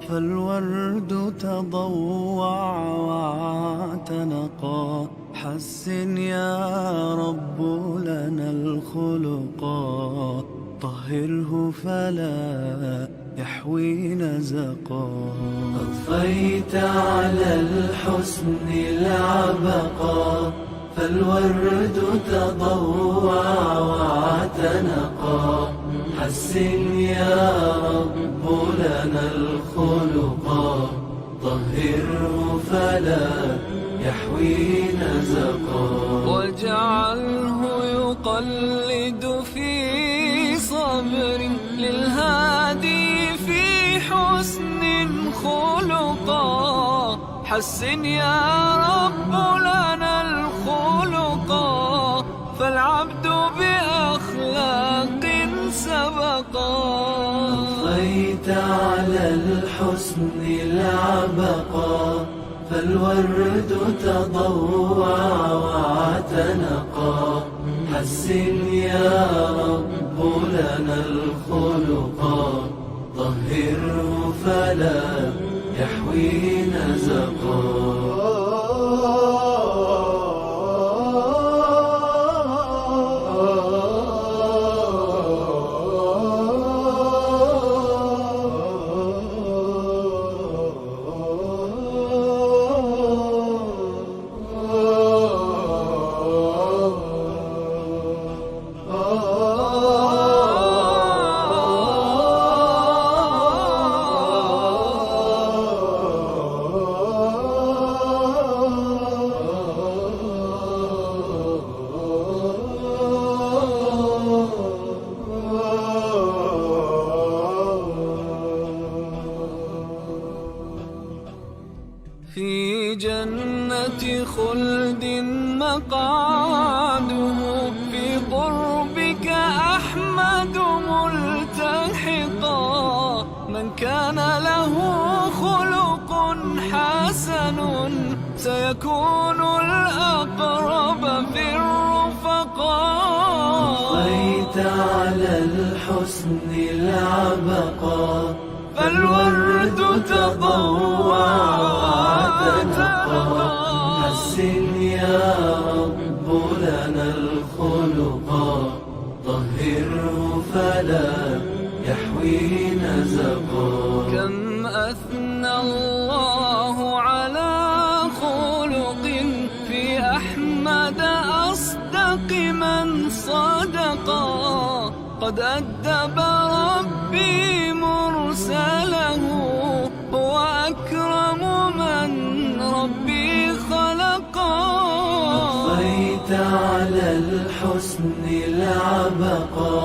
فالورد تضوع واعتنقا. حسن يا رب لنا الخلقا، طهره فلا يحوي نزقا. أضفيت على الحسن العبقا، فالورد تضوع واعتنقا. حسن يا رب لنا الخلقا، طهره فلا يحوي نزقا. واجعله يقلد في صبر للهادي في حسن خلقا. حسن يا رب لنا الخلقا، فالعبد بأخلاق سبقا. أضفيت على الحسن العبقا، فالورد تضوع واعتنقا. حسن يا رب لنا الخلقا، طهره فلا يحوي نزقا. في جنة خلد مقعده، في قربك أحمد ملتحقا. من كان له خلق حسن، سيكون الأقرب في الرفقاء. أضفيت على الحسن العبقا، فالورد تضوع واعتنقا. حسن يا رب لنا الخلقا، طهره فلا يحوي نزقا. كم أثنى الله على خلق في أحمد أصدق من صدقا. قد أدب ربي مرسله، هو أكرم من ربي خلقا. أضفيت على الحسن العبقا،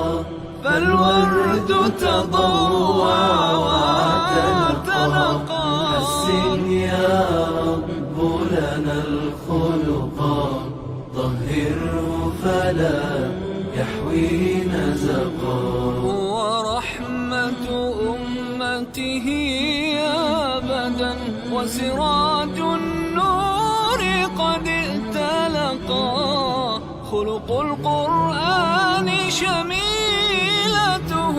فالورد تضوع واعتنقا. حسن يا رب لنا الخلقا، طهره فلا يحوي نزقا. ورحمة أمته أبدا، وسراج النور قد ائتلقا. خلق القرآن شميلته،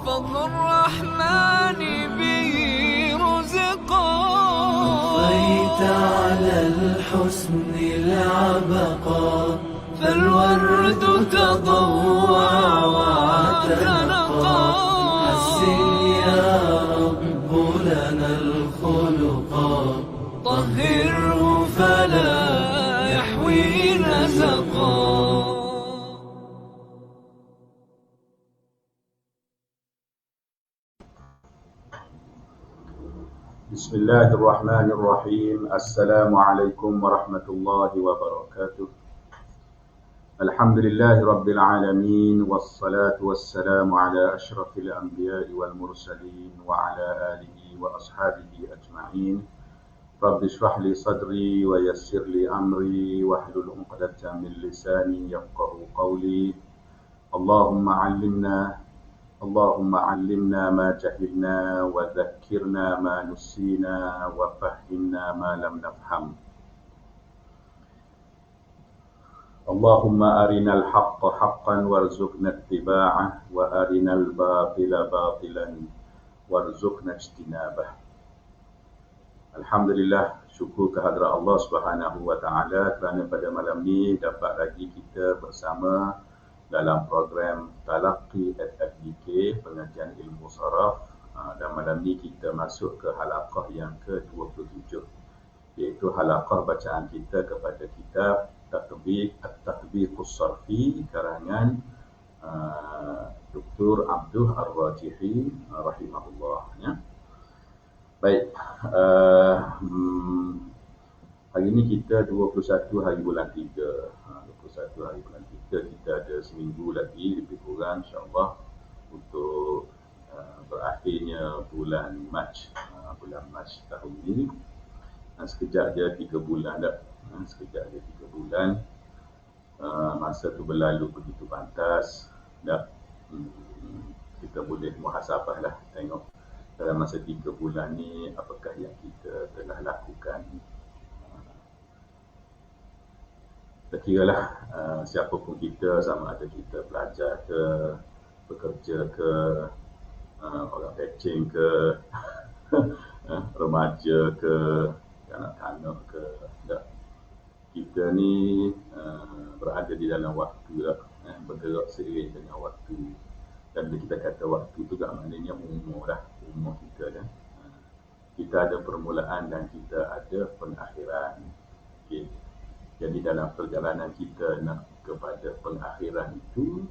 فضل الرحمن به رزقا. أضفيت على الحسن العبقا، فالورد تضوع واعتنقا. حسن يا رب لنا الخلقا، طهره فلا يحوي نزقا. بسم الله الرحمن الرحيم. السلام عليكم ورحمة الله وبركاته. الحمد لله رب العالمين، والصلاة والسلام على أشرف الأنبياء والمرسلين وعلى آله وأصحابه أجمعين. رب اشرح لي صدري ويسر لي أمري واحلل عقدة من لساني يفقه قولي. اللهم علمنا ما جهلنا، وذكرنا ما نسينا، وفهمنا ما لم نفهم. اللهم أرنا الحق حقا وارزقنا اتباعه، وأرنا الباطل باطلا warzuqna ijtinabah. Alhamdulillah, syukur kehadrat Allah Subhanahu wa taala kerana pada malam ni dapat lagi kita bersama dalam program Talaqi FFDK pengajian ilmu saraf. Dan malam ni kita masuk ke halaqah yang ke-27, iaitu halaqah bacaan kita kepada kitab At-Tatbiqus Sarfi karangan Dr. Abdul Ar-Rajihi rahimahullah, ya. Baik, hari ini kita 21 hari bulan 3. 21 hari bulan 3, kita ada seminggu lagi lebih kurang insyaAllah untuk berakhirnya bulan Mac tahun ini. Sekejap je 3 bulan dah. Sekejap je 3 bulan. Masa tu berlalu begitu pantas. Dah kita boleh muhasabah lah, tengok dalam masa 3 bulan ni apakah yang kita telah lakukan. Tak kira lah siapa pun kita, sama ada kita pelajar ke, pekerja ke, orang pecing ke, remaja ke, kanak-kanak ke. Tak. Kita ni berada di dalam waktu lah, bergerak seiring dengan waktu. Dan bila kita kata waktu tu tak maknanya umur lah, umur kita kan. Kita ada permulaan dan kita ada pengakhiran. Okay. Jadi dalam perjalanan kita nak kepada pengakhiran itu,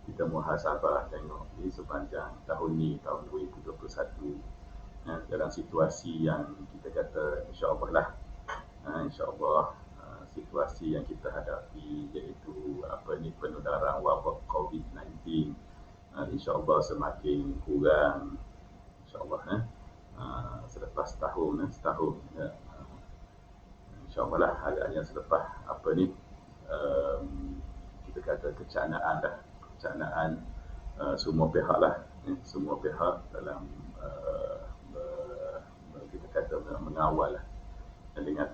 kita muhasabah tengok di sepanjang tahun ni, tahun 2021, dalam situasi yang kita kata insyaAllah lah, insyaAllah situasi yang kita hadapi iaitu penularan wabak COVID-19 insyaAllah semakin kurang, insyaAllah selepas setahun insyaAllah lah, agaknya selepas kita kata kecanaan semua pihak lah, semua pihak dalam kita kata mengawal lah, dengan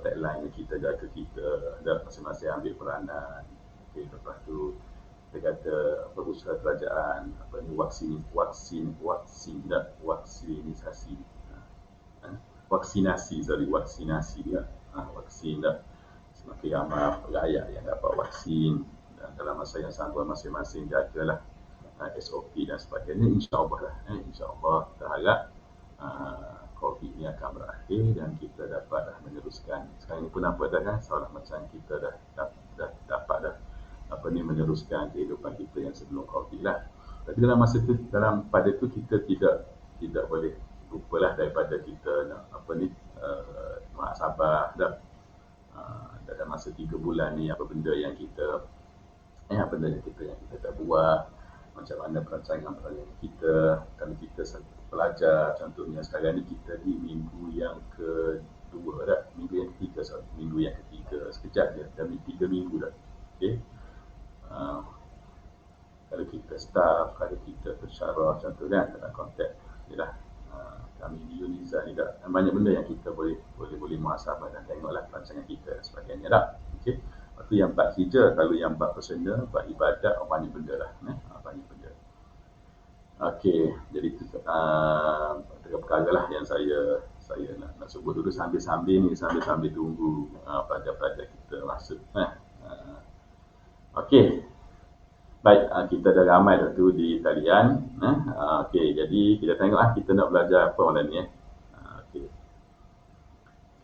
tagline yang kita jaga, kita dah masing-masing ambil peranan. Okay, lepas tu kita kata usaha kerajaan vaksinasi dia, vaksin dah, semakin ramai rakyat yang dapat vaksin, dan dalam masa yang sama masing-masing jagalah SOP dan sebagainya. InsyaAllah lah, insyaAllah kita harap COVID ni akan berakhir dan kita dapat meneruskan. Sekarang ni pun nampak dah kan, seolah macam kita dah dapat dah meneruskan kehidupan kita yang sebelum COVID lah. Tapi dalam masa tu, pada tu kita tidak boleh lupalah daripada kita nak muhasabah dah. Dalam masa 3 bulan ni apa benda yang kita tak buat, macam mana perancangan kita. Kalau kita pelajar contohnya, sekarang ni kita di minggu yang kedua dah, minggu yang ketiga, sekejap je dah 3 minggu dah. Okay. Kalau kita staff, kalau kita pensyarah contohnya dalam konteks yalah, kami di Uniza ni dah banyak benda yang kita boleh muhasabah dan tengoklah perancangan kita dan sebagainya dah. Okey. Lepas tu yang bab hijrah, kalau yang bab personal, bab ibadat, banyak benda lah, banyak benda. Okey, jadi itu tiga perkara lah yang saya nak sebut dulu sambil tunggu pelajar-pelajar kita masuk. Okey. Baik, kita dah ramai dah tu di talian. Okey, jadi kita tengoklah kita nak belajar apa malam ni. Okey.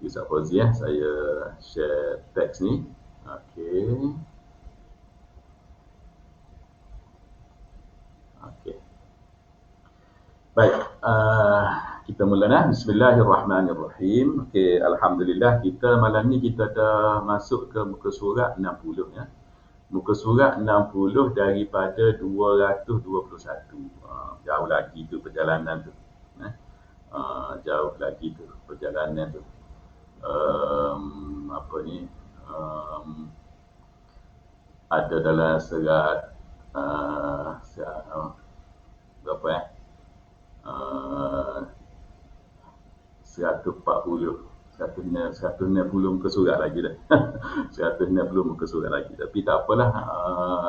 Ustaz Fauzi, saya share teks ni. Okey. Okey. Baik, kita mula. Bismillahirrahmanirrahim. Okey, alhamdulillah kita malam ni kita dah masuk ke muka surat 60 ya. Muka surat 60 daripada 221. Jauh lagi tu perjalanan tu. Jauh lagi tu perjalanan tu. Ada dalam serat berapa 160 muka surat lagi dah. 160 muka surat lagi. Tapi tak apalah,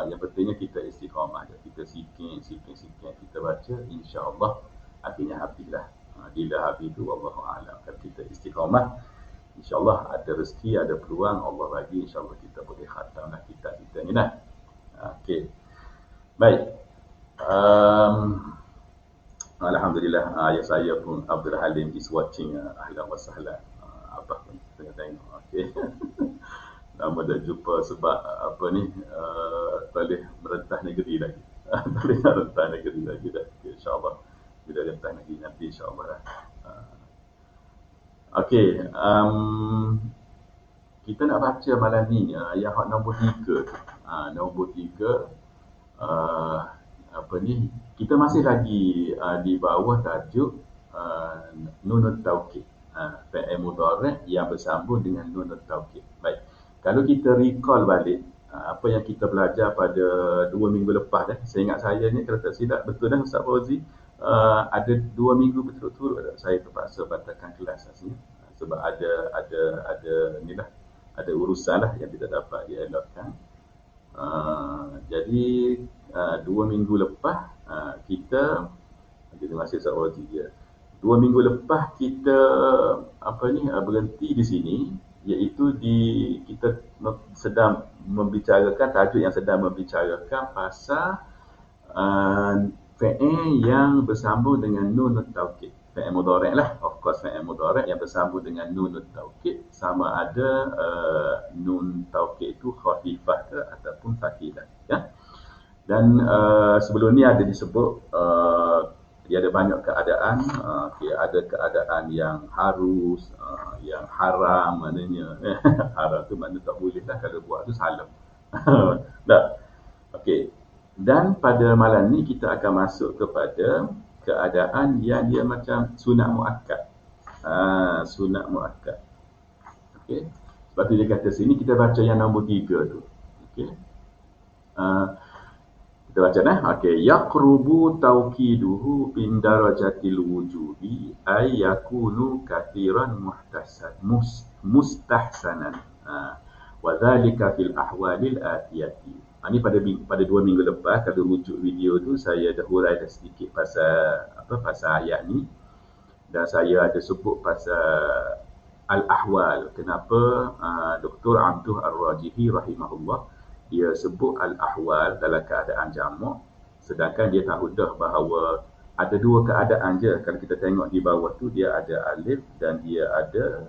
yang pentingnya kita istiqamah je. Kita sikit kita baca, insya-Allah akhirnya habislah. Bila habis tu wallahu a'lam. Kalau kita istiqamah, insya-Allah ada rezeki, ada peluang Allah bagi, insya-Allah kita boleh khatamlah kitab kita ni lah. Okey. Baik. Alhamdulillah, ayah saya pun Abdul Halim is watching. Ahlan wa sahlan. Abah pun tengah tengok. Okey. Lama dah jumpa sebab apa ni, boleh merentah negeri lagi. Boleh nak rentah negeri lagi dah. Okay, InsyaAllah. Bila rentah negeri nanti insyaAllah dah. Okey. Kita nak baca malam ni yang nombor 3 tu. Nombor 3. Apa ni? Kita masih lagi di bawah tajuk Nunut Taukid. Fi'il mudhari' yang bersambung dengan Nunut Taukid. Baik. Kalau kita recall balik apa yang kita belajar pada 2 minggu lepas dah. Saya ingat saya ni kalau tak silap betul dah Ustaz Fauzi, ada 2 minggu berturut-turut saya terpaksa batalkan kelas aslinya sebab ada inilah, ada urusan lah yang tidak dapat dielakkan. Jadi 2 minggu lepas kita masih Ustaz Fauzi dia. 2 minggu lepas kita berhenti di sini, iaitu kita sedang membicarakan tajuk yang sedang membicarakan pasal fi'il yang bersambung dengan nunut taukid. Fi'il mudhari' lah, of course fi'il mudhari' yang bersambung dengan nunut taukid, sama ada nun taukid itu khafifah ke ataupun thaqilah, ya. Dan sebelum ni ada disebut dia ada banyak keadaan, ada keadaan yang harus, yang haram maknanya. Haram tu maknanya tak boleh lah, kalau buat tu salah. Tak. Okey. Dan pada malam ni kita akan masuk kepada keadaan yang dia macam sunat muakkad. Sunat muakkad. Okey. Sebab tu dia kata sini kita baca yang nombor 3 tu. Okey. Kita baca dah. Okey, yaqrubu tauqiduhu bin darajatil wujubi ay yakunu kathiran mustahsanan. Wa dhalika fil ahwalil atiyati. Ini pada 2 minggu lepas, kalau rujuk video tu saya dah hurai dah sedikit pasal ayat ni, dan saya ada sebut pasal al-ahwal. Kenapa Dr. Abdul Ar-Rajihi rahimahullah dia sebut al-ahwal dalam keadaan jamak, sedangkan dia tahu dah bahawa ada 2 keadaan je. Kalau kita tengok di bawah tu, dia ada alif dan dia ada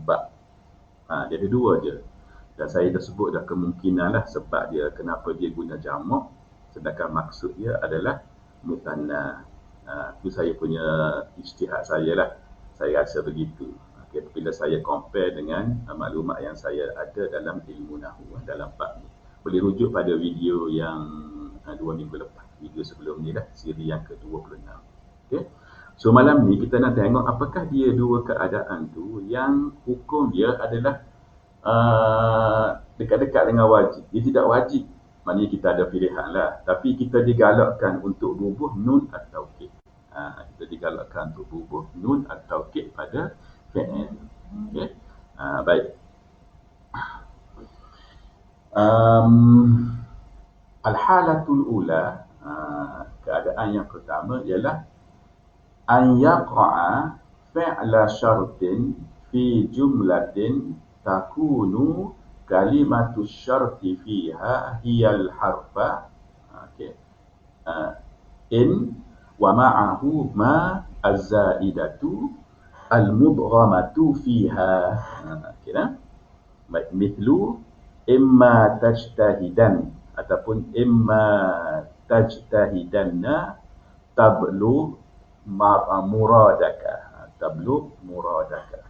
ba. Dia ada 2 je. Dan saya dah sebut dah kemungkinan lah sebab dia kenapa dia guna jamak, sedangkan maksud dia adalah mutanna. Itu saya punya ijtihad saya lah. Saya rasa begitu. Okay, bila saya compare dengan maklumat yang saya ada dalam ilmu nahwu, dalam bab ni. Boleh rujuk pada video yang 2 minggu lepas. Video sebelum ni lah, siri yang ke-26. Okay. So malam ni kita nak tengok apakah dia 2 keadaan tu yang hukum dia adalah dekat-dekat dengan wajib. Dia tidak wajib, maknanya kita ada pilihan lah. Tapi kita digalakkan untuk bubuh nun at-taukid. Kita digalakkan untuk bubuh nun at-taukid pada fi'il. Okay. Baik. Al-halatul ula, keadaan yang pertama ialah an yaqa'a fi'la syartin fi jumlatin takunu kalimatu syarti fiha hiyal harfa. Okay. In wa ma'ahu ma az-zaidatu al-mudghamatu fiha. Kira baik, mithlu imma tajtahidan ataupun imma tajtahidanna tablu muradaka. Tablu muradaka.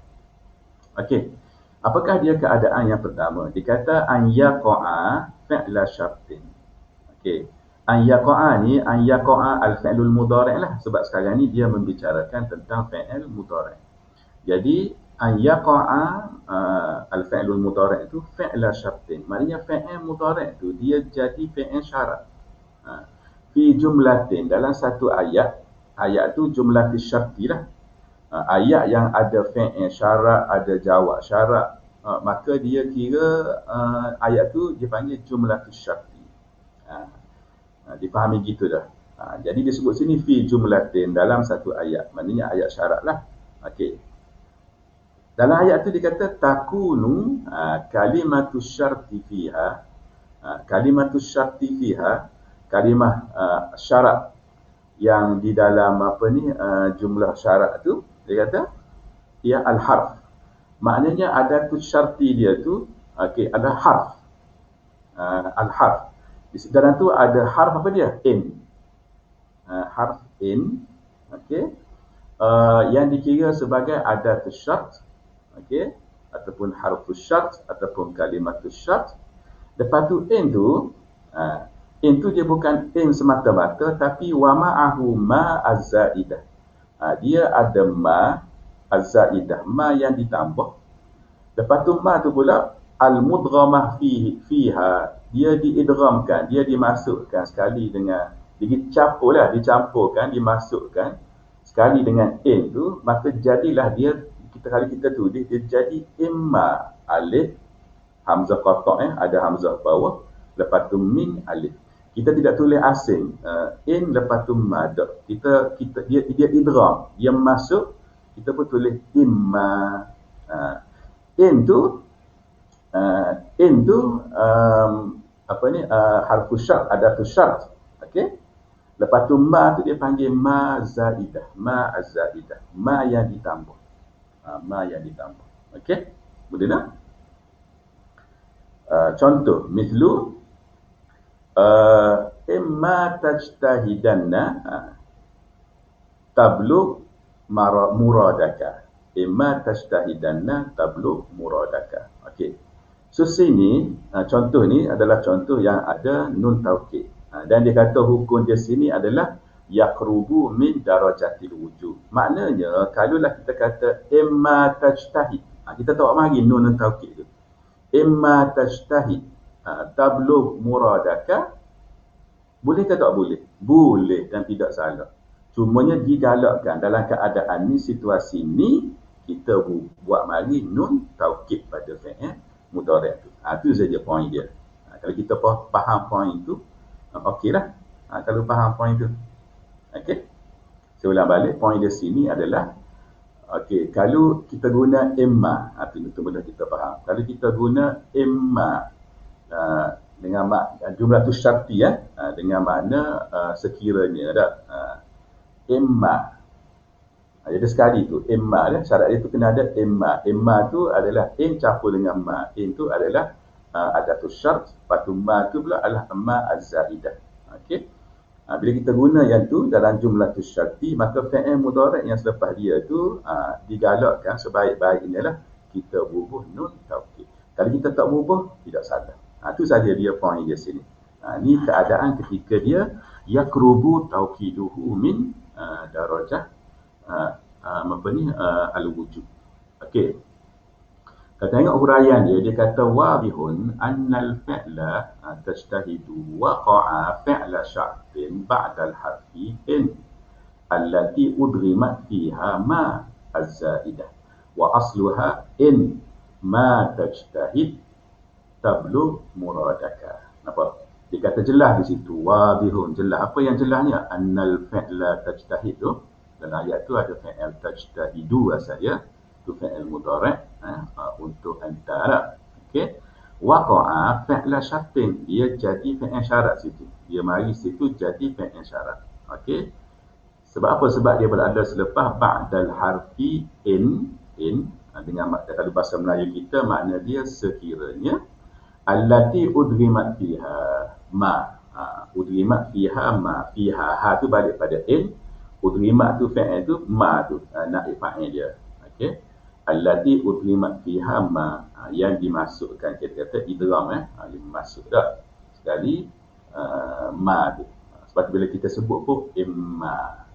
Okey. Apakah dia keadaan yang pertama? Dikata an yaqa'a fi'la syartin. Okey. An yaqa'a ni, an yaqa'a al-fi'lul mudhari' lah, sebab sekarang ni dia membicarakan tentang fi'il mudhari'. Jadi an yaqa'a al-fi'lul mudhari' itu fi'la syartin. Maknanya fi'il mudhari' itu dia jadi fi'il syarat. Fi jumlatin, dalam satu ayat tu jumlatis syarti lah. Ayat yang ada fi'il syarat, ada jawab syarat, maka dia kira ayat tu dia panggil jumlatis syarti. Dipahami gitu dah. Jadi disebut sini fi jumlatin dalam satu ayat. Maknanya ayat syarat lah. Okey. Dalam ayat tu dikata takunu kalimatus syarti fiha. Kalimatus syarti fiha, kalimah syarat yang di dalam jumlah syarat tu dia kata ia al-harf. Maknanya ada tu syarti dia tu ada harf. Al-harf. Di dalam tu ada harf apa dia? In. Harf in. Okey. Yang dikira sebagai adatus syart, okey, ataupun harfus syart ataupun kalimatus syart. Lepas tu in tu dia bukan in semata-mata, tapi wa ma'ahu ma az-zaidah. Dia ada ma az-zaidah, ma yang ditambah. Lepas tu ma tu pula al-mudghamah fiha, dia diidghamkan, dia dimasukkan sekali dengan dicampurkan, dimasukkan sekali dengan in tu, maka jadilah dia, kalau kita tulis dia jadi imma alif hamzah qata', ada hamzah bawah, lepas tu min alif. Kita tidak tulis asing in lepas tu mad. Dia idgham, dia masuk, kita pun tulis imma. In tu harfus syart, adatus syart. Okey. Lepas tu ma tu dia panggil ma zaidah, ma az-zaidah, ma yang ditambah. Ma yang ditambah. Okey? Boleh tak? Contoh, mislu imma tajtahidanna tablugh muradaka. Imma tajtahidanna tablugh muradaka. Okey. So sini contoh ni adalah contoh yang ada nun taukid. Dan dia kata hukum dia sini adalah yaqrubu min darajatil wujud. Maknanya kalaulah kita kata imma tajtahid, kita tahu mari nun taukid tu. Imma tajtahid tablugh muradaka, boleh ke tak boleh? Boleh dan tidak salah. Cumanya digalakkan dalam keadaan ni, situasi ni, kita buat mari nun taukid pada fi'il mudhari' tu. Tu saja poin dia. Kalau kita faham poin tu, okeylah. Kalau faham poin tu. Okey. Saya ulang balik, poin dia sini adalah okey, kalau kita guna imma, itu mudah kita faham. Kalau kita guna imma dengan jumlah tu syarti dengan makna sekiranya dah imma. Jadi sekali tu imma dia, syarat dia tu kena ada imma. Imma tu adalah in campur dengan ma. In tu adalah adatus syart, lepas tu ma tu pula adalah ma az-zaidah. Okey. Bila kita guna yang tu dalam jumlah tu syarti, maka fi'il mudhari' yang selepas dia tu digalakkan sebaik-baiknya lah kita bubuh nun taukid. Kalau kita tak bubuh, tidak salah. Itu saja dia poin dia sini. Ni keadaan ketika dia yaqrubu taukiduhu min darajah al-wujud. Okey. Kalau tengok huraian dia kata wabihun annal fi'la tajtahidu waqa'a fi'la syartin ba'dal harfi in allati udghimat fiha ma az-zaidah wa asluha in ma tajtahid tablugh muradaka. Nampak? Dia kata jelas di situ, wabihun, jelas. Apa yang jelasnya? Annal fi'la tajtahid tu, dalam ayat tu ada fi'il tajtahidu asalnya, tu fi'il mudhari' untuk antara. Okey. Waqa'a fi'la syartin, dia jadi fi'il syarat situ. Dia mari situ jadi fi'il syarat. Okey. Sebab apa? Sebab dia berada selepas ba'dal harfi in dengan kalau bahasa Melayu kita makna dia sekiranya allati udghimat fiha ma. Udghimat fiha ma. Fiha tu balik pada in. Udghimat tu fi'il tu, ma tu naib fa'il dia. Okey. Allati udghimat fiha ma, yang dimasukkan, kita kata idgham dia masuk dah sekali ma tu. Sebab tu bila kita sebut pun imma.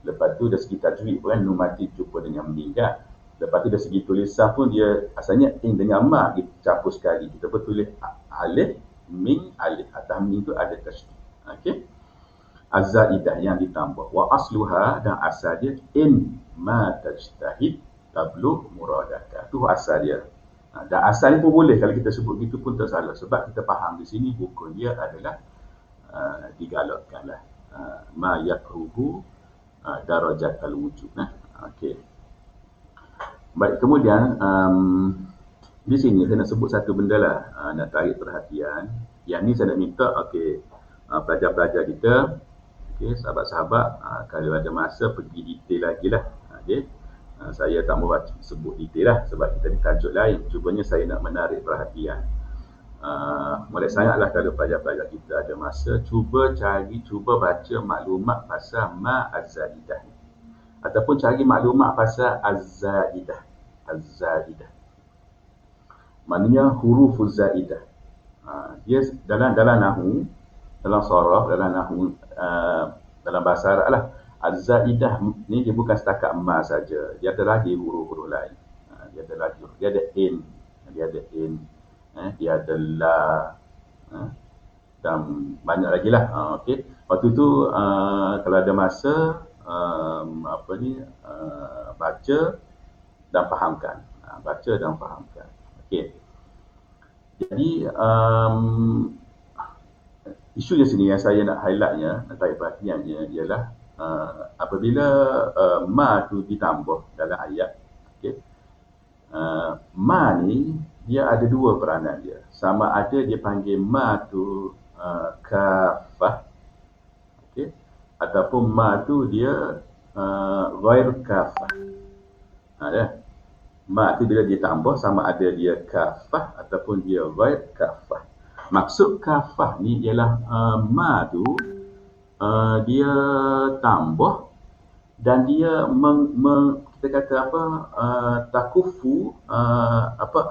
Lepas tu dari segi tajwid pun nun mati jumpa dengan meninggal. Lepas tu dari segi tulisan pun dia asalnya in dengan ma dicampur sekali. Kita pun tulis alif min alif. Atas min tu ada tasydid. Okey. Az-zaidah yang ditambah. Wa asluha, dan asal dia in ma tajtahid tablugh muradaka. Tu asal dia. Dan asal ni pun boleh kalau kita sebut gitu pun tak salah. Sebab kita faham di sini hukum dia adalah digalakkanlah ma yakruhu darajat al-wujud. Okey. Baik, kemudian di sini saya nak sebut satu benda lah, nak tarik perhatian. Yang ni saya nak minta pelajar-pelajar kita, sahabat-sahabat, kalau ada masa pergi detail lagi lah. Saya tak mahu sebut detail lah sebab kita ni tajuk lain. Cubanya saya nak menarik perhatian. Molek sangatlah kalau pelajar-pelajar kita ada masa, cuba baca maklumat pasal ma az-zaidah ataupun cari maklumat pasal az-zaidah. Maknanya huruf zaidah. Dia dalam nahwu, dalam saraf, dalam nahwu, dalam bahasa Arab lah, az-zaidah ni dia bukan setakat ma saja, dia ada lagi huruf-huruf lain. Dia ada in, dia ada la, dan banyak lagi lah. Okey. Waktu tu kalau ada masa baca dan fahamkan. Okey. Jadi isu di sini yang saya nak highlightnya, nak tarik perhatiannya ialah apabila ma tu ditambah dalam ayat, okey. Ma ni dia ada dua peranan dia. Sama ada dia panggil ma tu kafah, okey, ataupun ma tu dia ghair kafah. Ma tu bila dia tambah sama ada dia kafah ataupun dia ghair kafah. Maksud kafah ni ialah ma tu dia tambah dan dia kita kata takufu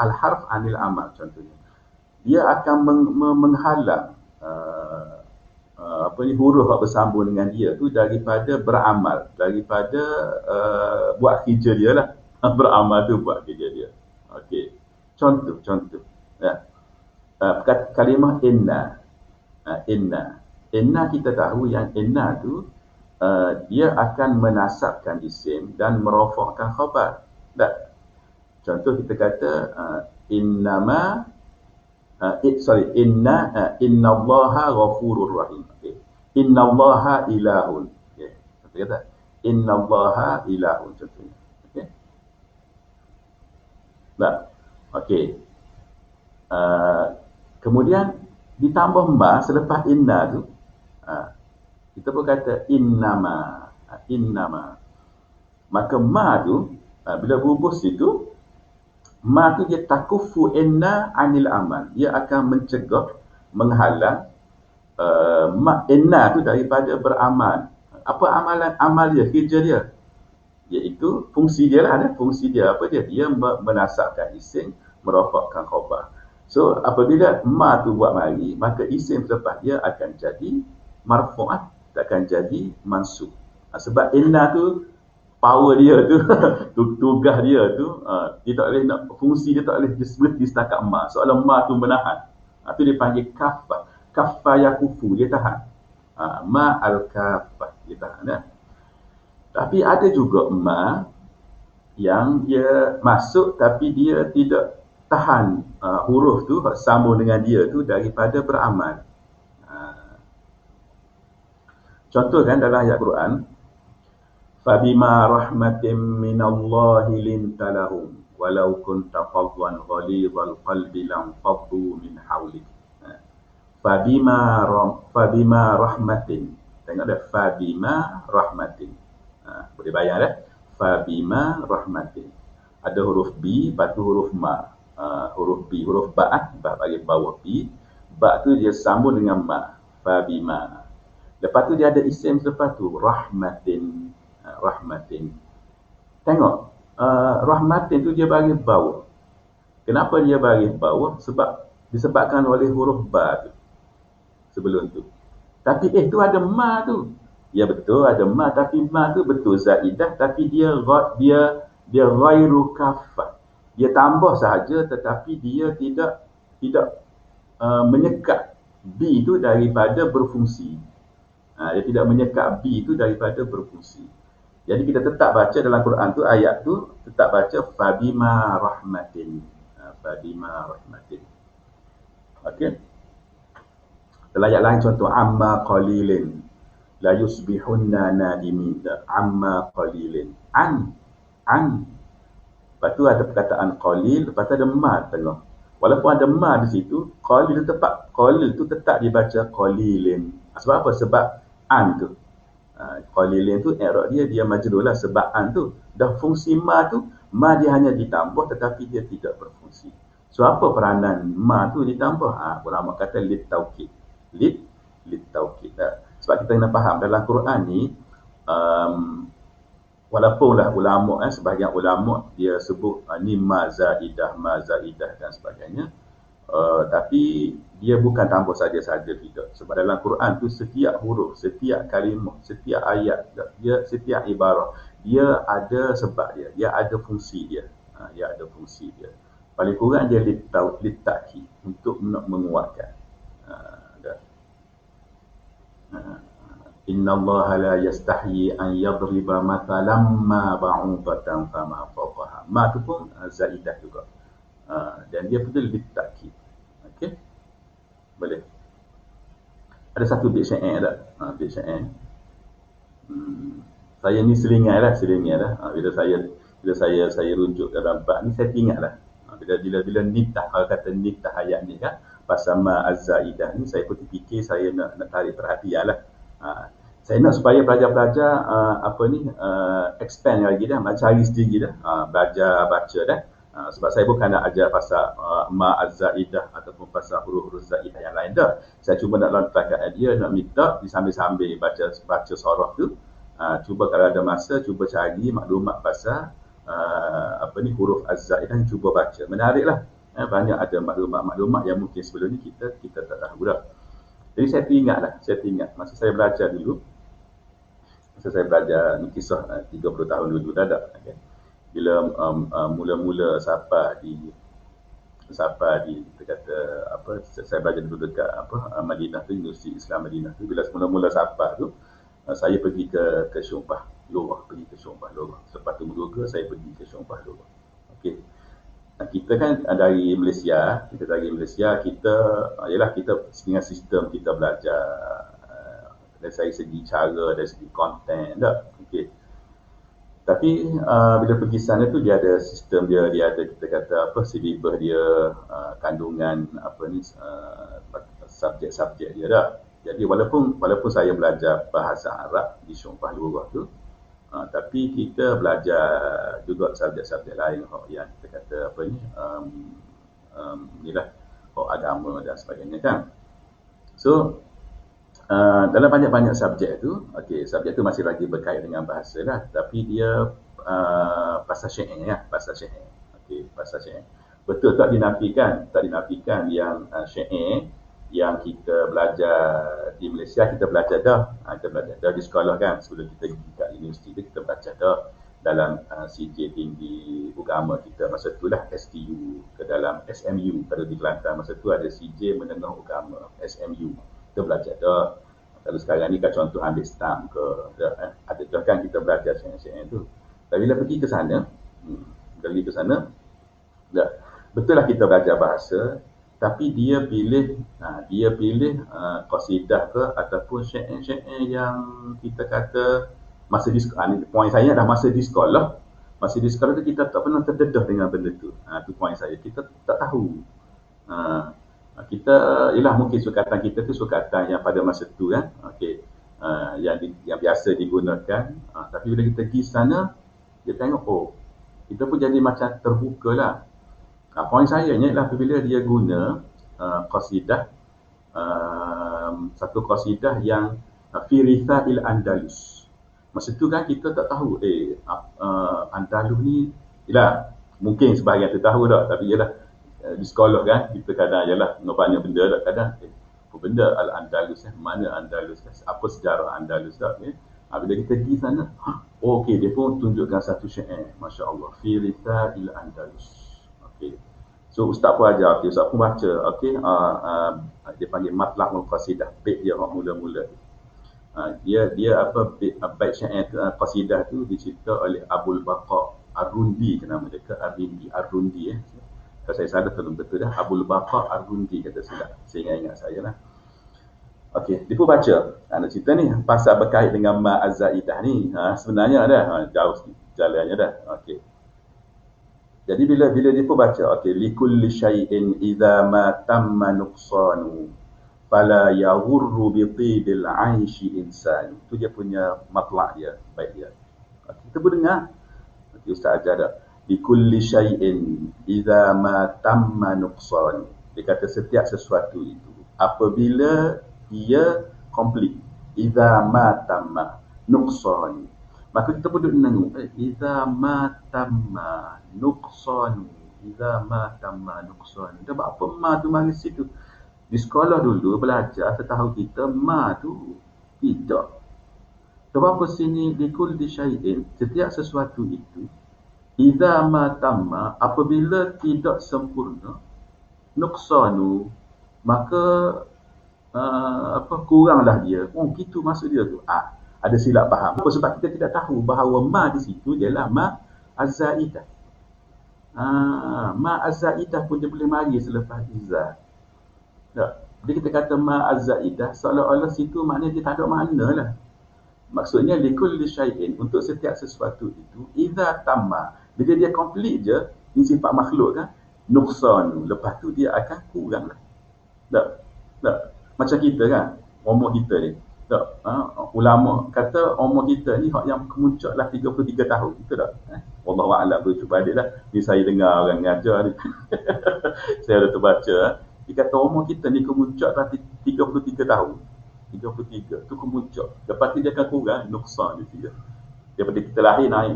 al-harf anil amal. Contohnya dia akan menghalang huruf yang bersambung dengan dia tu daripada beramal, daripada buat kerja dia lah. Beramal tu buat kerja dia. Okey. Contoh. Ya. Kalimah inna. Inna kita tahu yang inna tu dia akan menasabkan isim dan merafakkan khabar. Tak? Contoh kita kata innallaha ghafurur rahim. Okey. Innallaha ilahun. Okey. Kita kata innallaha ilahun contohnya. Okey. Baik. Okey. Kemudian ditambah ma selepas inna tu, kita pun kata innama. Maka ma tu bila berubah situ, ma tu dia takufu inna anil amal. Dia akan mencegah, menghalang inna tu daripada beramal. Apa amal dia, kerja dia? Iaitu fungsi dia lah. Fungsi dia apa dia? Dia menasabkan isim, merafakkan khabar. So apabila ma tu buat mari, maka isim selepas dia akan jadi marfu'ah, takkan jadi mansub. Sebab inna tu power dia tu tugas dia tu, dia tak boleh nak, fungsi dia tak boleh berhenti setakat ma. Soalan ma tu menahan. Itu dia panggil kafah. Kafah yakufu, dia tahan. Ma al-kafah, dia tahan. Tapi ada juga ma yang dia masuk tapi dia tidak tahan huruf tu sambung dengan dia tu daripada beramal. Contoh kan dalam ayat Quran, fabima rahmatin minallahi lintalahum walau kunta fadwan ghalidhal qalbi lam faddu min hawlik. Fabima rahmatin. Tengok dah, fabima rahmatin. Boleh bayang dah. Fabima rahmatin. Ada huruf B, lepas tu huruf ma. Huruf B, huruf ba, bagi bawah B. Ba tu dia sambung dengan ma. Fabima. Lepas tu dia ada isim selepas tu, rahmatin. Rahmatin. Tengok, rahmatin tu dia bagi bawah. Kenapa dia bagi bawah? Disebabkan oleh huruf ba tu sebelum tu. Tapi tu ada ma tu. Ya betul ada ma, tapi ma tu betul zaidah, tapi dia ghairu kafah. Dia tambah sahaja tetapi dia tidak menyekat B itu daripada berfungsi. Dia tidak menyekat B itu daripada berfungsi. Jadi kita tetap baca dalam Quran tu, ayat tu tetap baca fabima rahmatin. Fabima rahmatin. Okey. Dalam ayat lain contoh amma qalilin. la yusbihunna nadimin, amma qalilin. An. Lepas tu ada perkataan qalil, lepas tu ada ma tengah. Walaupun ada ma di situ, qalil tu tetap dibaca qalilin. Sebab apa? Sebab an tu. Qalilin tu i'rab dia majrur lah sebab an tu. Dah fungsi ma tu, ma dia hanya ditambah tetapi dia tidak berfungsi. So apa peranan ma tu ditambah? Ulama kata lit taukid. Lit taukid. Sebab kita kena faham dalam Quran ni, walaupun ulama, sebahagian ulama dia sebut ni ma zaidah dan sebagainya, tapi dia bukan tambah saja-saja tidak. Sebab dalam Quran tu setiap huruf, setiap kalimah, setiap ayat, setiap ibarah, dia ada sebab dia ada fungsi dia. Dia ada fungsi dia. Paling kurang dia littaki untuk menguatkan. Inna Allah la yastahyi an yadriba mathalan ma ba'udatan fama fawqaha. Ma tu pun zaidah juga. Dan dia betul littaki. Okey. Boleh. Ada satu bit syair tak? Bit syair. Saya ni selingan lah. Bila saya rujuk dalam bab ni, saya ingatlah. Bila nitah, kalau kata nitah ayat ni kan, pasal ma az-zaidah ni, saya pun fikir saya nak tarik perhatian lah. Saya nak supaya pelajar-pelajar expand lagi dah, cari sendiri dah, belajar baca dah. Sebab saya bukan nak ajar pasal ma az-zaidah ataupun pasal huruf-huruf zaidah yang lain dah. Saya cuba nak lantarkan dia, nak minta sambil-sambil baca surah tu. Cuba kalau ada masa, cuba cari maklumat pasal huruf az-zaidah, cuba baca. Menariklah. Banyak ada maklumat yang mungkin sebelum ni kita tak tahu dah. Jadi saya teringat masa saya belajar dulu. Masa saya belajar ni kisah 30 tahun dulu dah. Okay. Bila mula-mula sapa di kata saya belajar dulu dekat Madinah tu, Universiti Islam Madinah tu. Bila mula-mula sapa tu, saya pergi ke Syumpah Lorah, Lepas tu berduga saya pergi ke Syumpah Lorah. Okey. Kita kan dari Malaysia, kita dengan sistem kita belajar dari segi cara, dari segi konten tak. Okey. Tapi bila pergi sana tu dia ada sistem dia ada, kita kata silibus dia, kandungan subjek-subjek dia dah. Jadi walaupun saya belajar bahasa Arab di Syumpah Lorah tu, tapi kita belajar juga subjek-subjek lain yang kita kata agama dan sebagainya kan. So dalam banyak-banyak subjek tu, subjek tu masih lagi berkait dengan bahasa lah, tapi dia bahasa syair. Bahasa syair. Betul tak dinafikan yang syair yang kita belajar di Malaysia, kita belajar dah di sekolah kan. Sebelum kita pergi kat universiti kita belajar dah dalam CJ tinggi agama kita masa tu lah, STU, ke dalam SMU. Kalau di Kelantan masa tu ada CJ menengah agama, SMU. Kita belajar dah. Kalau sekarang ni kat contoh ambil stamp ke, ada dah kan kita belajar syair-syair tu. Tapi bila pergi ke sana, betul lah kita belajar bahasa, tapi dia pilih qasidah ke ataupun syair-syair yang kita kata masa di sekolah. Poin saya dah masa di sekolah tu kita tak pernah terdedah dengan benda tu. Tu poin saya, kita tak tahu. Kita mungkin sukatan kita tu sukatan yang pada masa tu kan, yang biasa digunakan. Tapi bila kita pergi sana, dia tengok kita pun jadi macam terbuka lah. Poin saya ni adalah apabila dia guna qasidah, satu qasidah yang fi rithail Andalus. Masa tu kan kita tak tahu Andalus ni, mungkin sebahagian tu tahu dah, tapi di sekolah kan kita kadang banyak benda dah, kadang apa benda Al-Andalus, mana Andalus, apa sejarah Andalus dah. Bila kita pergi sana, dia pun tunjukkan satu syair, Masya Allah, fi rithail Andalus. So ustaz pun ajar, ustaz pun baca, dia panggil matlaqul qasidah, bait dia mula-mula. Dia bait syair qasidah tu dicipta oleh Abul Baqa Ar-Rundi, nama dia ke Ar-Rundi. Kalau saya salah tolong betul dah, Abul Baqa Ar-Rundi kata silap. Saya ingat saya lah. Okey, dia pun baca. Nak cerita ni pasal berkait dengan ma az-zaidah ni. Sebenarnya dah jauh sikit jalannya dah. Okey. Jadi bila bila dia pun baca, okey, likulli syai'in idza ma tamma nuqsanu fala yaghurru bi tibil 'aishi insan. Itu dia punya matlak dia, baik dia. Okey, kita pun dengar. Okey, Ustaz ajar dah. Likulli syai'in idza ma tamma nuqsanu. Dia kata setiap sesuatu itu apabila dia complete, idza ma tamma nuqsanu, maka kita pun duduk menengok, idza ma tamma nuqsanu, idza ma tamma nuqsanu. Dah apa ma tu mari situ. Di sekolah dulu belajar setahu kita ma tu tidak. Sebab apa sini dikul di syai'in, setiap sesuatu itu idza ma tamma, apabila tidak sempurna, nuqsanu, maka kuranglah dia. Oh, gitu maksud dia tu. Ada silap faham. Sebab kita tidak tahu bahawa ma di situ ialah ma az-zaidah. Ma az-zaidah pun dia boleh mari selepas iza. Jadi kita kata ma az-zaidah, seolah-olah situ maknanya dia tak ada makna lah. Maksudnya likulli syai'in, untuk setiap sesuatu itu, idza tamma, bila dia complete je, ini sifat makhluk kan, nuqsan, lepas tu dia akan kurang lah. Tak. Macam kita kan, umur kita ni. Tak. Ulama kata umur kita ni yang kemuncak lah 33 tahun. Betul tak? Wallahu a'lam, cuba adik lah. Ni saya dengar orang ngajar ni. Saya ada terbaca. Dia kata umur kita ni kemuncak lah 33 tahun. 33 tu kemuncak. Lepas tu dia akan kurang, nuksan dia tiga. Daripada kita lahir naik.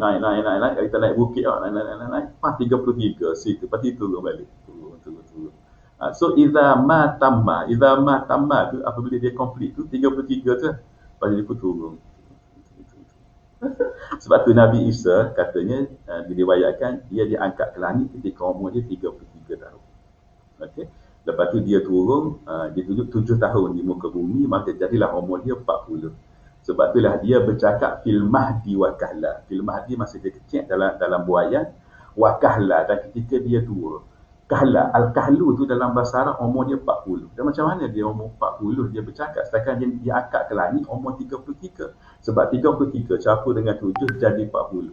Kita naik bukit naik. Pas 33 situ. Lepas tu turun balik. Turun. So idza ma tamma tu apabila dia complete tu 33 tu. Lepas dia pun turun. Sebab tu Nabi Isa katanya diriwayatkan dia diangkat ke langit ketika umur dia 33 tahun. Okey. Lepas tu dia turun, dia duduk 7 tahun di muka bumi, maka jadilah umur dia 40. Sebab itulah dia bercakap fil mahdi wa kahla. Fil mahdi masa dia kecil dalam buayan, wa kahla, dan ketika dia tua. Kahla, al-kahlu tu dalam bahasa Arab umur dia 40. Dan macam mana dia umur 40 dia bercakap, sedangkan dia angkat ke langit umur 33. Sebab 33 campur dengan 7 jadi 40.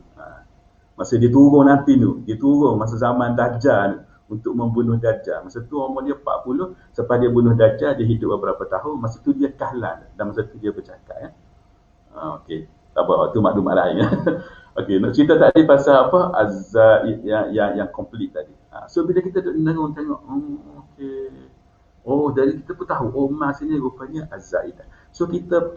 Masa dia turun nanti tu, dia turun masa zaman Dajjal untuk membunuh Dajjal. Masa tu umur dia 40, selepas dia bunuh Dajjal, dia hidup beberapa tahun, masa tu dia kahlan, dan masa tu dia bercakap. Okey, tak apa, itu maklumat lain. Okey, nak cerita tadi pasal apa? Az-zaid yang complete tadi. So bila kita tengok, okey. Oh, dari kita pun tahu, mas ni rupanya az-zaidah. So kita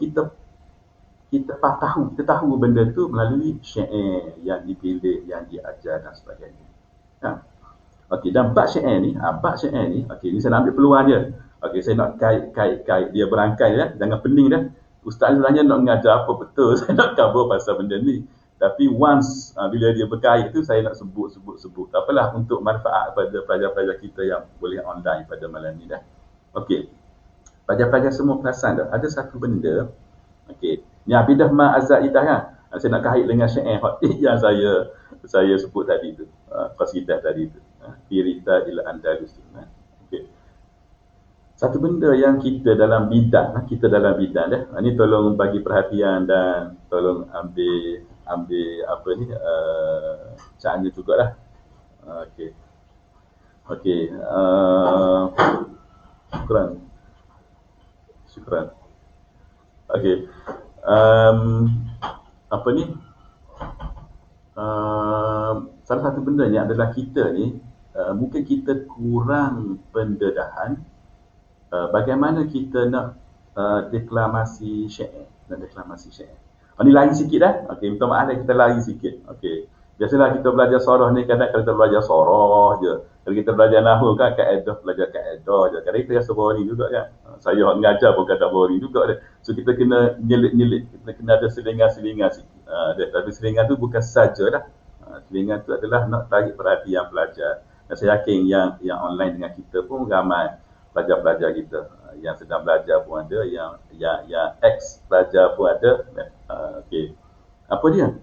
tahu benda tu melalui syair yang dipilih, yang diajar dan sebagainya. Okey, dan bab syair ni, okey, ni saya nak ambil peluang dia. Okey, saya nak kait dia berangkai dah, jangan pening dah. Ustaz sebenarnya nak mengajar apa betul, saya nak cover pasal benda ni. Tapi once bila dia berkait tu, saya nak sebut. Tak apalah, untuk manfaat pada pelajar-pelajar kita yang boleh online pada malam ni dah. Okey, pelajar-pelajar semua perasan dah, ada satu benda. Okey, ni abidah ma az-zaidah kan. Saya nak kait dengan syair yang saya sebut tadi tu, qasidah tadi tu. Firita ila Andalus. Okey. Satu benda yang kita dalam bidang dah. Ini tolong bagi perhatian dan tolong ambil apa ni caranya jugalah. Okey. Syukran. Okey. Apa ni? Salah satu benda ni adalah kita ni mungkin kita kurang pendedahan bagaimana kita nak deklamasi syair. Ni lari sikit dah. Okey, minta maaf kita lari sikit. Okey. Biasalah kita belajar sorah ni kadang kita belajar sorah je. Kalau kita belajar nahwu kan belajar kaedah je. Kadang kita rasa boring juga kan. Saya mengajar pun kadang boring juga dah. So kita kena nyelit. Kita kena ada selingan sikit. Tapi selingan tu bukan saja dah. Selingan tu adalah nak tarik perhatian pelajar. Dan saya yakin yang online dengan kita pun ramai pelajar-pelajar kita yang sedang belajar pun ada, yang ex pelajar pun ada. Okey. Apa dia?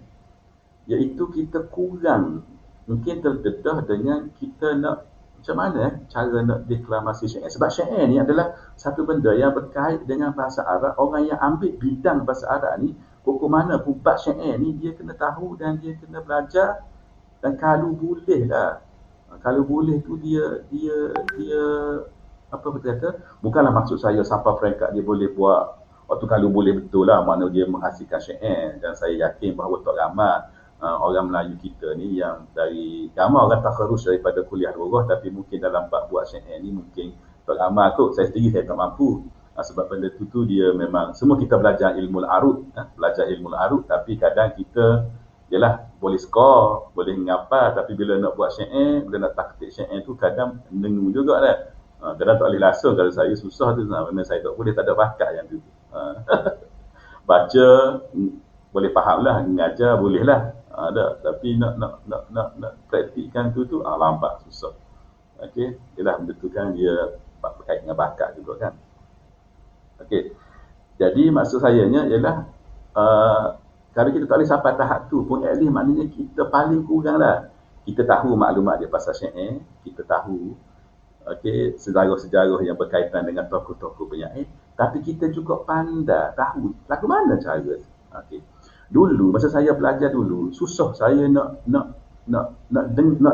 Iaitu kita kurang mungkin terdedah dengan kita nak Macam mana cara nak deklamasi syair? Sebab syair ni adalah satu benda yang berkait dengan bahasa Arab. Orang yang ambil bidang bahasa Arab ni, pokok mana pun bab syair ni, dia kena tahu dan dia kena belajar. Dan kalau boleh lah, kalau boleh tu dia apa betul kata, bukanlah maksud saya sampai peringkat dia boleh buat waktu kalau boleh betul lah, makna dia menghasilkan syair. Dan saya yakin bahawa tak ramai orang Melayu kita ni yang dari ramai orang takharus daripada kuliah luar, tapi mungkin dalam bab buat syair ni mungkin tak ramai kot. Saya sendiri saya tak mampu. Sebab benda tu dia memang semua kita belajar ilmu al-arud, tapi kadang kita yalah boleh skor, boleh ngapal, tapi bila nak buat syair, bila nak taktik syair tu kadang dengung juga lah. Kadang tak boleh langsung, kalau saya susah tu, kerana saya tak boleh, tak ada bakat yang tu. Baca boleh faham lah, mengajar boleh lah, ada, tapi nak praktikkan tu lambat, susah. Okey, ialah benda tu kan dia berkait dengan bakat juga kan. Okey, jadi maksud sayanya ialah kalau kita tak boleh sampai tahap tu pun, at least maknanya kita paling kurang lah kita tahu maklumat dia pasal syair, kita tahu sejarah-sejarah yang berkaitan dengan tokoh-tokoh penyair, tapi kita juga pandai tahu lagu mana cara. Dulu masa saya belajar dulu, susah saya nak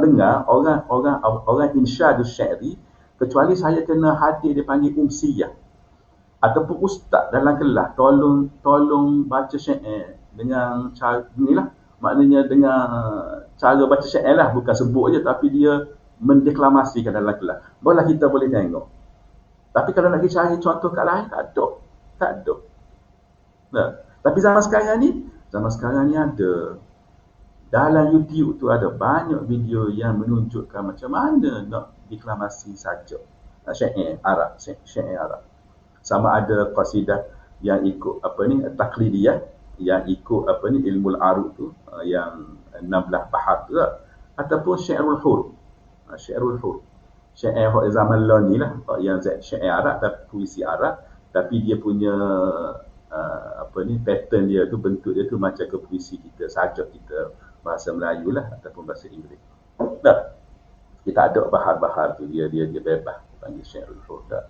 dengar orang insyadus syairi, kecuali saya kena hadir dia panggil umsiyah ataupun ustaz dalam kelas tolong baca syair dengan cara inilah, maknanya dengan cara baca syair lah, bukan sebut je tapi dia mendeklamasikan dalam kelas, barulah kita boleh tengok. Tapi kalau nak cari contoh kat lain, tak ada. Nah, tapi zaman sekarang ni ada. Dalam YouTube tu ada banyak video yang menunjukkan macam mana nak deklamasi sajak syair Arab, syair Arab. Sama ada qasidah yang ikut taklidiyah, yang ikut ilmu al-arud tu, yang 16 bahar tu lah, ataupun syairul hur. Syair zaman law ni lah, yang syair Arab tapi puisi Arab, tapi dia punya pattern dia tu, bentuk dia tu macam ke puisi kita, sajak kita bahasa Melayu lah ataupun bahasa Inggeris. Dah. Kita ada bahar-bahar tu, dia bebas, panggil syairul hur dah.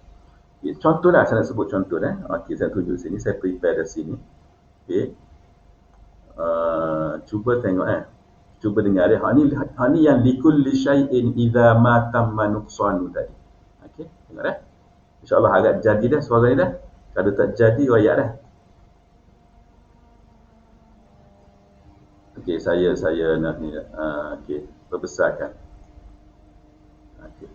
Contohlah, saya nak sebut contoh Okey, saya tunjuk sini, saya prepare dari sini. Okey. Cuba tengok Cuba dengar dia. Hak ni yang likulli syai'in idza ma tamma nuqsanu tadi. Okey, tengok InsyaAllah agak jadi dah suara ni dah. Kalau tak jadi, royak dah. Okey, saya nak ni okey, perbesarkan. Okey.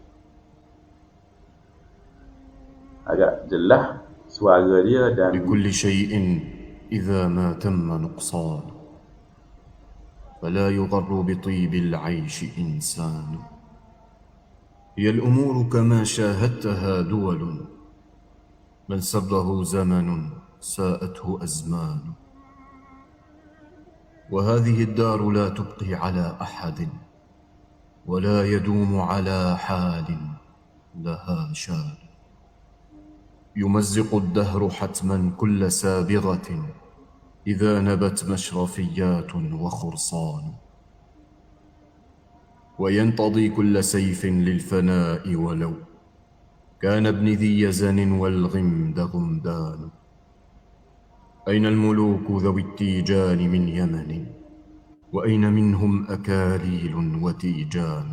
Agak jelas suara dia dan likulli syai'in idza ma tamma nuqsan فلا يغر بطيب العيش إنسان هي الأمور كما شاهدتها دول من سره زمن ساءته أزمان وهذه الدار لا تبقي على أحد ولا يدوم على حال لها شان يمزق الدهر حتما كل سابغة إذا نبت مشرفيات وخرصان وينتضي كل سيف للفناء ولو كان ابن ذي يزن والغمد غمدان أين الملوك ذوي التيجان من يمن وأين منهم أكاليل وتيجان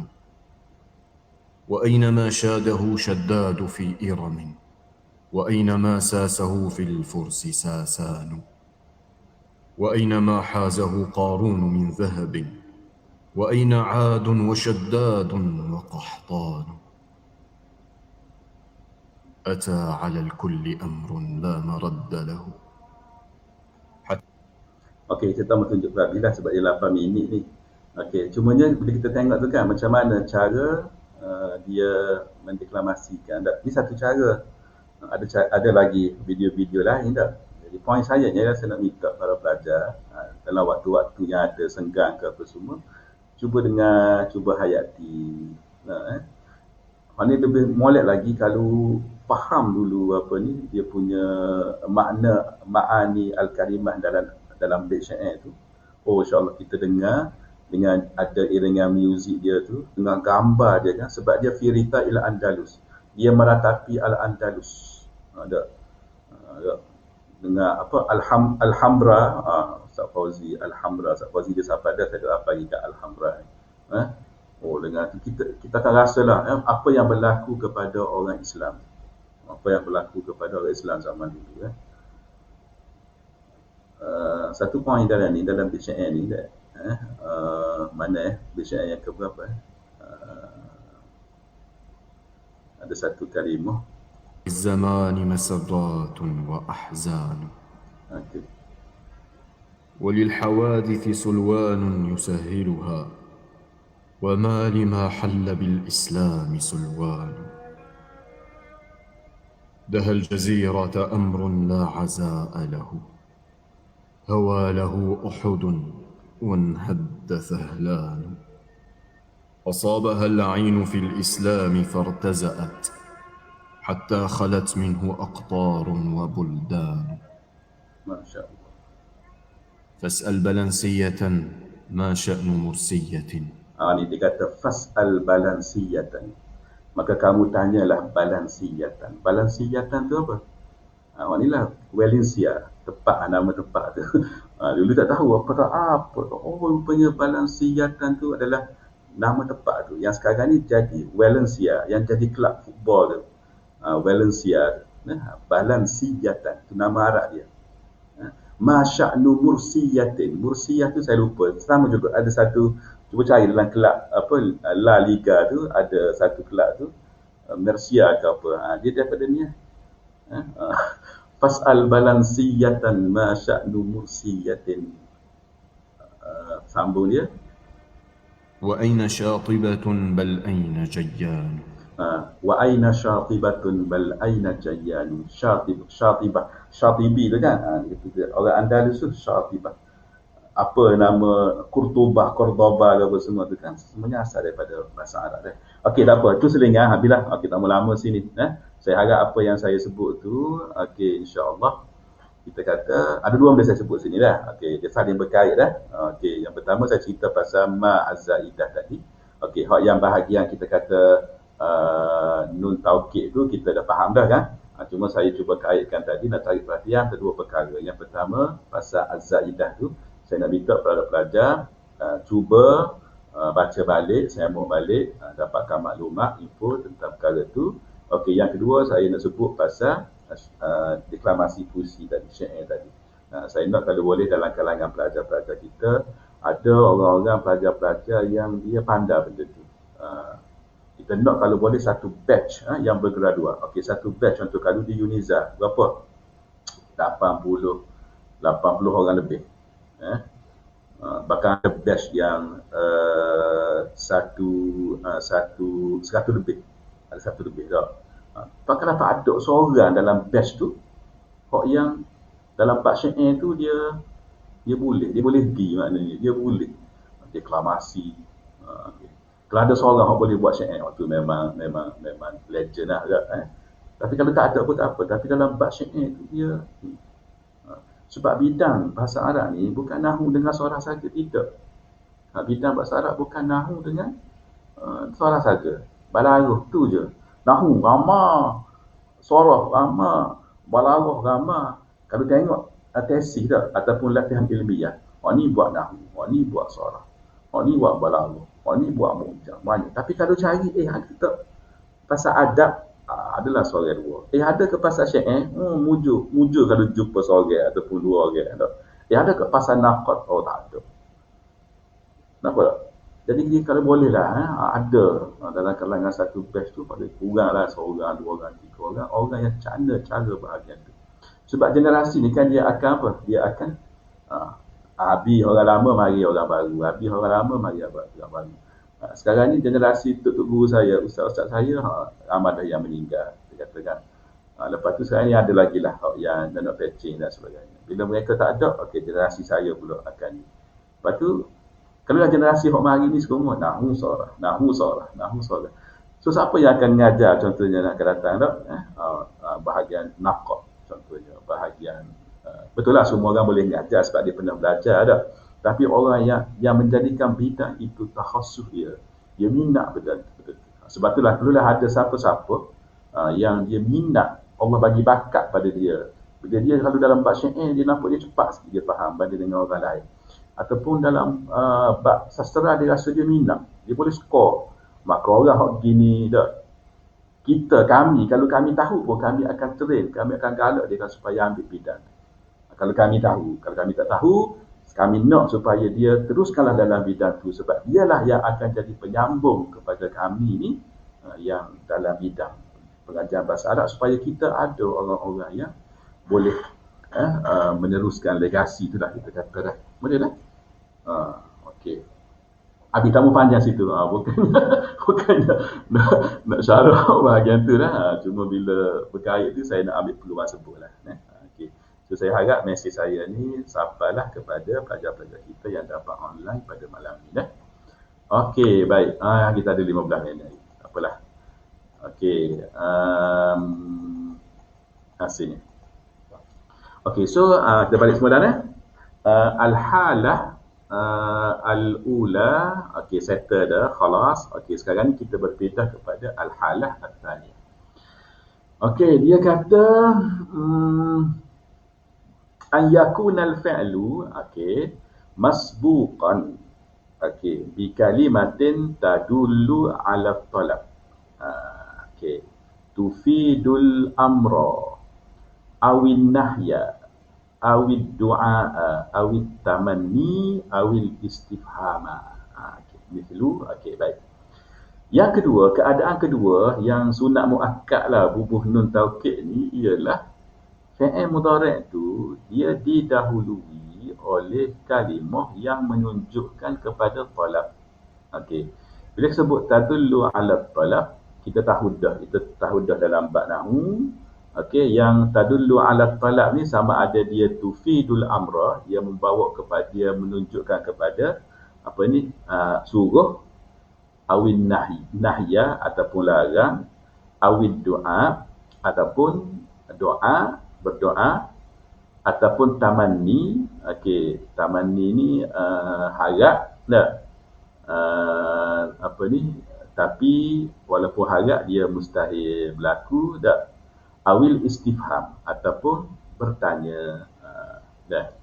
وأين ما شاده شداد في إرم وأين ما ساسه في الفرس ساسان وأين ما حازه قارون من ذهب وأين عاد وشداد وقحطان أتى على الكل أمر لا مرد له. Okey, kita mau tunjuk lah sebab dia 8 minit ni. Okey, cumanya bila kita tengok tu kan macam mana cara dia mendeklamasikan. Ini satu cara. Ada lagi video-video lain dah. Jadi poin saya ni saya nak minta para pelajar dalam waktu-waktu yang ada senggang ke apa semua, cuba dengar, cuba hayati. Ini lebih molek lagi kalau faham dulu dia punya ma'ani al-karimah dalam bait syair tu. Oh, insya-Allah kita dengar, dengan ada iringan muzik dia tu, dengan gambar dia kan, sebab dia firita ila Andalus. Dia meratapi Al-Andalus. Ada dengan apa Alhambra, Ustaz Fauzi Alhambra, Ustaz Fauzi dia siapa ada saya doa pagi kat Alhambra ni. Dengan tu kita akan rasalah apa yang berlaku kepada orang Islam. Apa yang berlaku kepada orang Islam zaman dulu. Satu poin dalam bait syair ni mana bait syair yang keberapa? Ada satu kalimah. الزمان مسرات وأحزان Okay. وللحوادث سلوان يسهلها وما لما حل بالإسلام سلوان دهى الجزيرة أمر لا عزاء له هوى له أحد وانهد ثهلان أصابها العين في الإسلام فارتزأت حتى خلت منه أقطار وبلدان ما شاء الله. فاسأل بلنسية ما شأن مرسية. Ni dia kata fas'al balansiyatan. Maka kamu tanyalah balansiyatan. Balansiyatan tu apa? Inilah Valencia, nama tempat tu. Dulu tak tahu apa. Rupanya balansiyatan tu adalah nama tempat tu. Yang sekarang ni jadi Valencia, yang jadi kelab football tu. Valencia, balansiyatan tu nama Arab dia. Ma sya'nu mursiyatin. Mursiyah tu saya lupa. Sama juga ada satu, cuba cari dalam kelab La Liga tu ada satu kelab tu Murcia ke apa. Dia daripada ni. Fas'al balansiyatan ma sya'nu mursiyatin. Sambung dia. وأين شاطبة بل أين جيان. Wa aina syatibatun bal aina jayyan. Syatibi tu kan, orang Andalus tu syatibah. Apa nama Cordoba ke apa semua tu kan, semuanya asal daripada bahasa Arab. Okey, tak apa, tu selingan habislah. Okey, tak mau lama sini. Saya harap apa yang saya sebut tu, okey, insya-Allah kita kata ada dua benda saya sebut sini dah. Okey, dia saling berkait dah. Okey, yang pertama saya cerita pasal ma az-zaidah tadi. Okey, hak yang bahagian kita kata nun taukid tu kita dah faham dah kan. Cuma saya cuba kaitkan tadi, nak tarik perhatian kedua perkara. Yang pertama pasal az-zaidah tu, saya nak minta pelajar cuba baca balik, sambung balik, dapatkan maklumat, info tentang perkara tu. Okey, yang kedua saya nak sebut pasal deklamasi puisi tadi, syair tadi. Saya nak kalau boleh dalam kalangan pelajar-pelajar kita ada orang-orang pelajar-pelajar yang dia pandai benda tu. Kita nak kalau boleh satu batch yang bergradua. Okey, satu batch untuk kalau di Uniza berapa? 80 orang lebih. Bahkan ada batch yang 100 lebih. Ada 1 lebih dah. Bahkan dapat ada seorang dalam batch tu hak yang dalam bab syair tu dia boleh pergi, maknanya dia boleh deklamasi. Kalau ada seorang yang boleh buat syair waktu memang legend lah kan. Tapi kalau tak ada pun tak apa. Tapi dalam bab syair tu dia sebab bidang bahasa Arab ni bukan nahu dengan suara saja, tidak. Bidang bahasa Arab bukan nahu dengan suara saja. Balaghah tu je. Nahu ramah, suara ramah, balaghah ramah. Kalau tengok tesis dah ataupun latihan ilmiah, ni buat nahu, ni buat suara, ni buat balaghah, ni buat mujam, banyak. Tapi kalau cari kita pasal adab adalah suara dua. Ada ke pasal syair, mujur kalau jumpa seorang ataupun dua orang ada. Ada ke pasal naqad, tak ada. Kenapa tak? Jadi kalau boleh lah, ada dalam kalangan satu batch tu paling kurang lah seorang, dua orang, tiga orang yang cara bahagian tu. Sebab generasi ni kan dia akan apa? Dia akan habis orang lama, mari orang baru. Habis orang lama, mari orang baru. Sekarang ni generasi tok guru saya, ustaz-ustaz saya, ramai dah yang meninggal. Dia katakan. Lepas tu sekarang ni ada lagi lah yang nak patching dan sebagainya. Bila mereka tak ada, okey, generasi saya pula akan. Lepas tu, kalau dah generasi hok mari ni semua nahu sorah. So siapa yang akan mengajar contohnya nak akan datang tak? Bahagian naqad contohnya, bahagian betul lah semua orang boleh mengajar sebab dia pernah belajar dah. Tapi orang yang menjadikan bidang itu takhassus dia minat betul. Sebab itulah perlulah ada siapa-siapa yang dia minat, Allah bagi bakat pada dia. Bila dia kalau dalam bab syair dia nampak dia cepat sikit dia faham berbanding dengan orang lain. Ataupun dalam bab sastera dia rasa dia minat, dia boleh skor. Maka orang hok gini dah. Kami, kalau kami tahu pun kami akan train, kami akan galak dia supaya ambil bidang. Kalau kami tahu, kalau kami tak tahu, kami nak supaya dia teruskanlah dalam bidang tu sebab dialah yang akan jadi penyambung kepada kami ni yang dalam bidang pengajaran bahasa Arab supaya kita ada orang-orang yang boleh meneruskan legasi tu lah kita kata dah. Boleh lah? Okey. Habis tamu panjang situ. Bukannya nak syarah bahagian tu lah. Cuma bila berkait tu saya nak ambil peluang sebut lah. Okay. So saya harap mesej saya ni sampailah kepada pelajar-pelajar kita yang dapat online pada malam ni. Okey, baik. Kita ada 15 minit. Tak apalah. Okey. Hasilnya. Okey, so kita balik semula dah. Al-halah al-ula, okey, settle dah, khalas. Okey, sekarang ni kita berpindah kepada al-halah al-thaniyah. Okey, dia kata an yakuna al-fi'lu, okey, masbuqan, okey, bi kalimatin tadullu ala talab. Okey, tufidul amra awin nahya awid du'a awid tamanni awil istifhama. Okey, baik. Yang kedua, keadaan kedua yang sunat muakkad lah bubuh nun taukid ni ialah fi'il mudhari' tu dia didahului oleh kalimah yang menunjukkan kepada talab. Okey. Bila sebut tadullu ala talab, kita tahu dah dalam bab nahwu. Okey, yang tadullu ala talab ni sama ada dia tufidul amra, dia membawa kepada, dia menunjukkan kepada apa ni, suruh, awin nahya ataupun larang, awin doa ataupun doa, berdoa, ataupun tamanni. Okey, tamanni ni harap tak, apa ni, tapi walaupun harap dia mustahil berlaku tak. Awil istifham ataupun bertanya,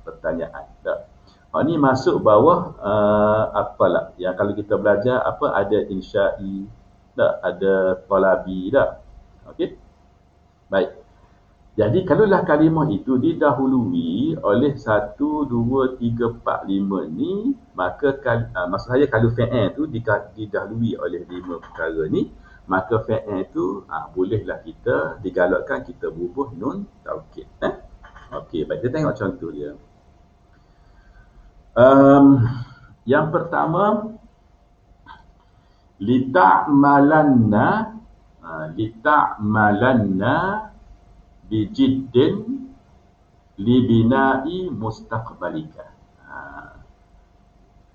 pertanyaan. Ini masuk bawah apalah yang kalau kita belajar apa ada insya'i, ada talabi dah. Okey. Baik. Jadi kalaulah kalimah itu didahului oleh 1 2 3 4 5 ni, maka maksud saya kalau fi'il tu didahului oleh 5 perkara ni, maka fi'il tu bolehlah kita digalakkan kita bubuh nun taukid. Okey, baik, kita tengok contoh dia. Yang pertama, lita'malanna bijiddin libina'i mustaqbalika.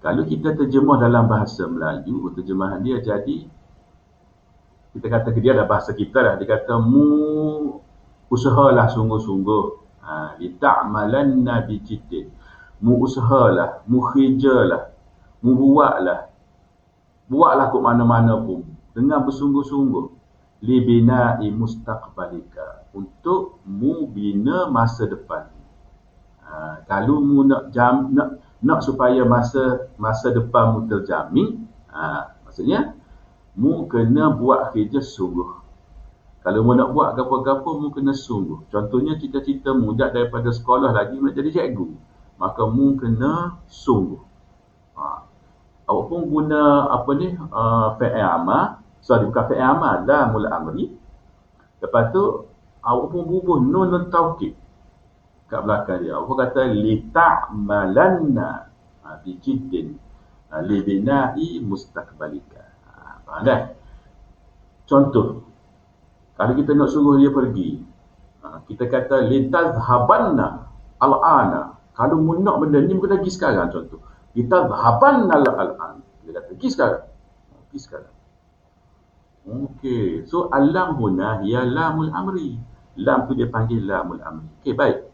Kalau kita terjemah dalam bahasa Melayu, terjemahan dia jadi, kita kata dia dah bahasa kita dah, dia kata mu usahalah sungguh-sungguh, lita'malanna bijiddin, mu usahalah, mu kerjalah, mu buatlah ke mana-mana pun dengan bersungguh-sungguh, libina'i mustaqbalika, untuk mu bina masa depan. Kalau mu nak supaya masa depan mu terjamin, maksudnya mu kena buat kerja sungguh. Kalau mu nak buat apa-apa mu kena sungguh. Contohnya cita-cita mu daripada sekolah lagi nak jadi cikgu, maka mu kena sungguh. Awak pun guna apa ni, fi'il amar, bukan fi'il amar, lamul amri. Lepas tu awak pun bubuh nun taukid kat belakang dia. Awak kata lita'malanna bijiddin libina'i mustaqbalika. Faham dah? Contoh, kalau kita nak suruh dia pergi, kita kata litazhabanna al'ana. Kalau mu nak benda ni, mu kena pergi sekarang. Contoh, litazhabanna al'an. Dia kata pergi sekarang. Pergi sekarang. Okey, so alam huna hiya lamul amri. Lam tu dia panggil lamul amri. Okey, baik.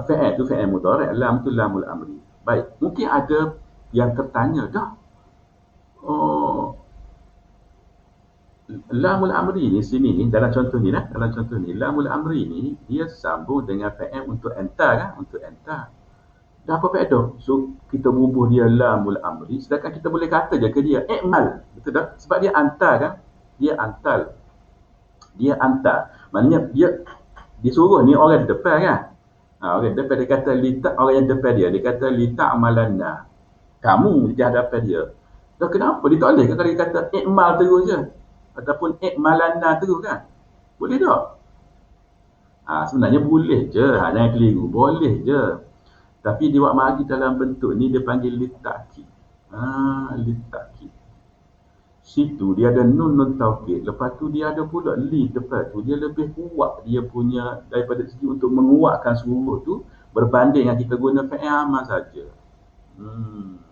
Fi'il tu fi'il mudhari', lam tu lamul amri. Baik, mungkin ada yang tertanya dah. Oh, lamul amri ni sini ni dalam contoh ni lah, dalam contoh ni lamul amri ni dia sambung dengan fi'il untuk enter kan, untuk enter. Dah apa faedah? So kita bubuh dia lamul amri sedangkan kita boleh kata je ke dia i'mal. Betul tak? Sebab dia hantar kan? Dia hantar. Dia hantar. Maknanya dia suruh ni orang depan kan? Orang depan dia kata orang yang depan dia kata lita'malanna. Kamu di hadapan dia. Dah kenapa dia tak boleh kan kalau dia kata i'mal terus je? Ataupun i'malanna terus kan? Boleh tak? Sebenarnya boleh je. Jangan keliru. Boleh je. Tapi dia buat mari dalam bentuk ni dia panggil litakid. Litakid. Situ dia ada nun taukid. Lepas tu dia ada pula li depan tu. Dia lebih kuat dia punya daripada segi untuk menguatkan suruh tu berbanding dengan kita guna fi'il amal saja.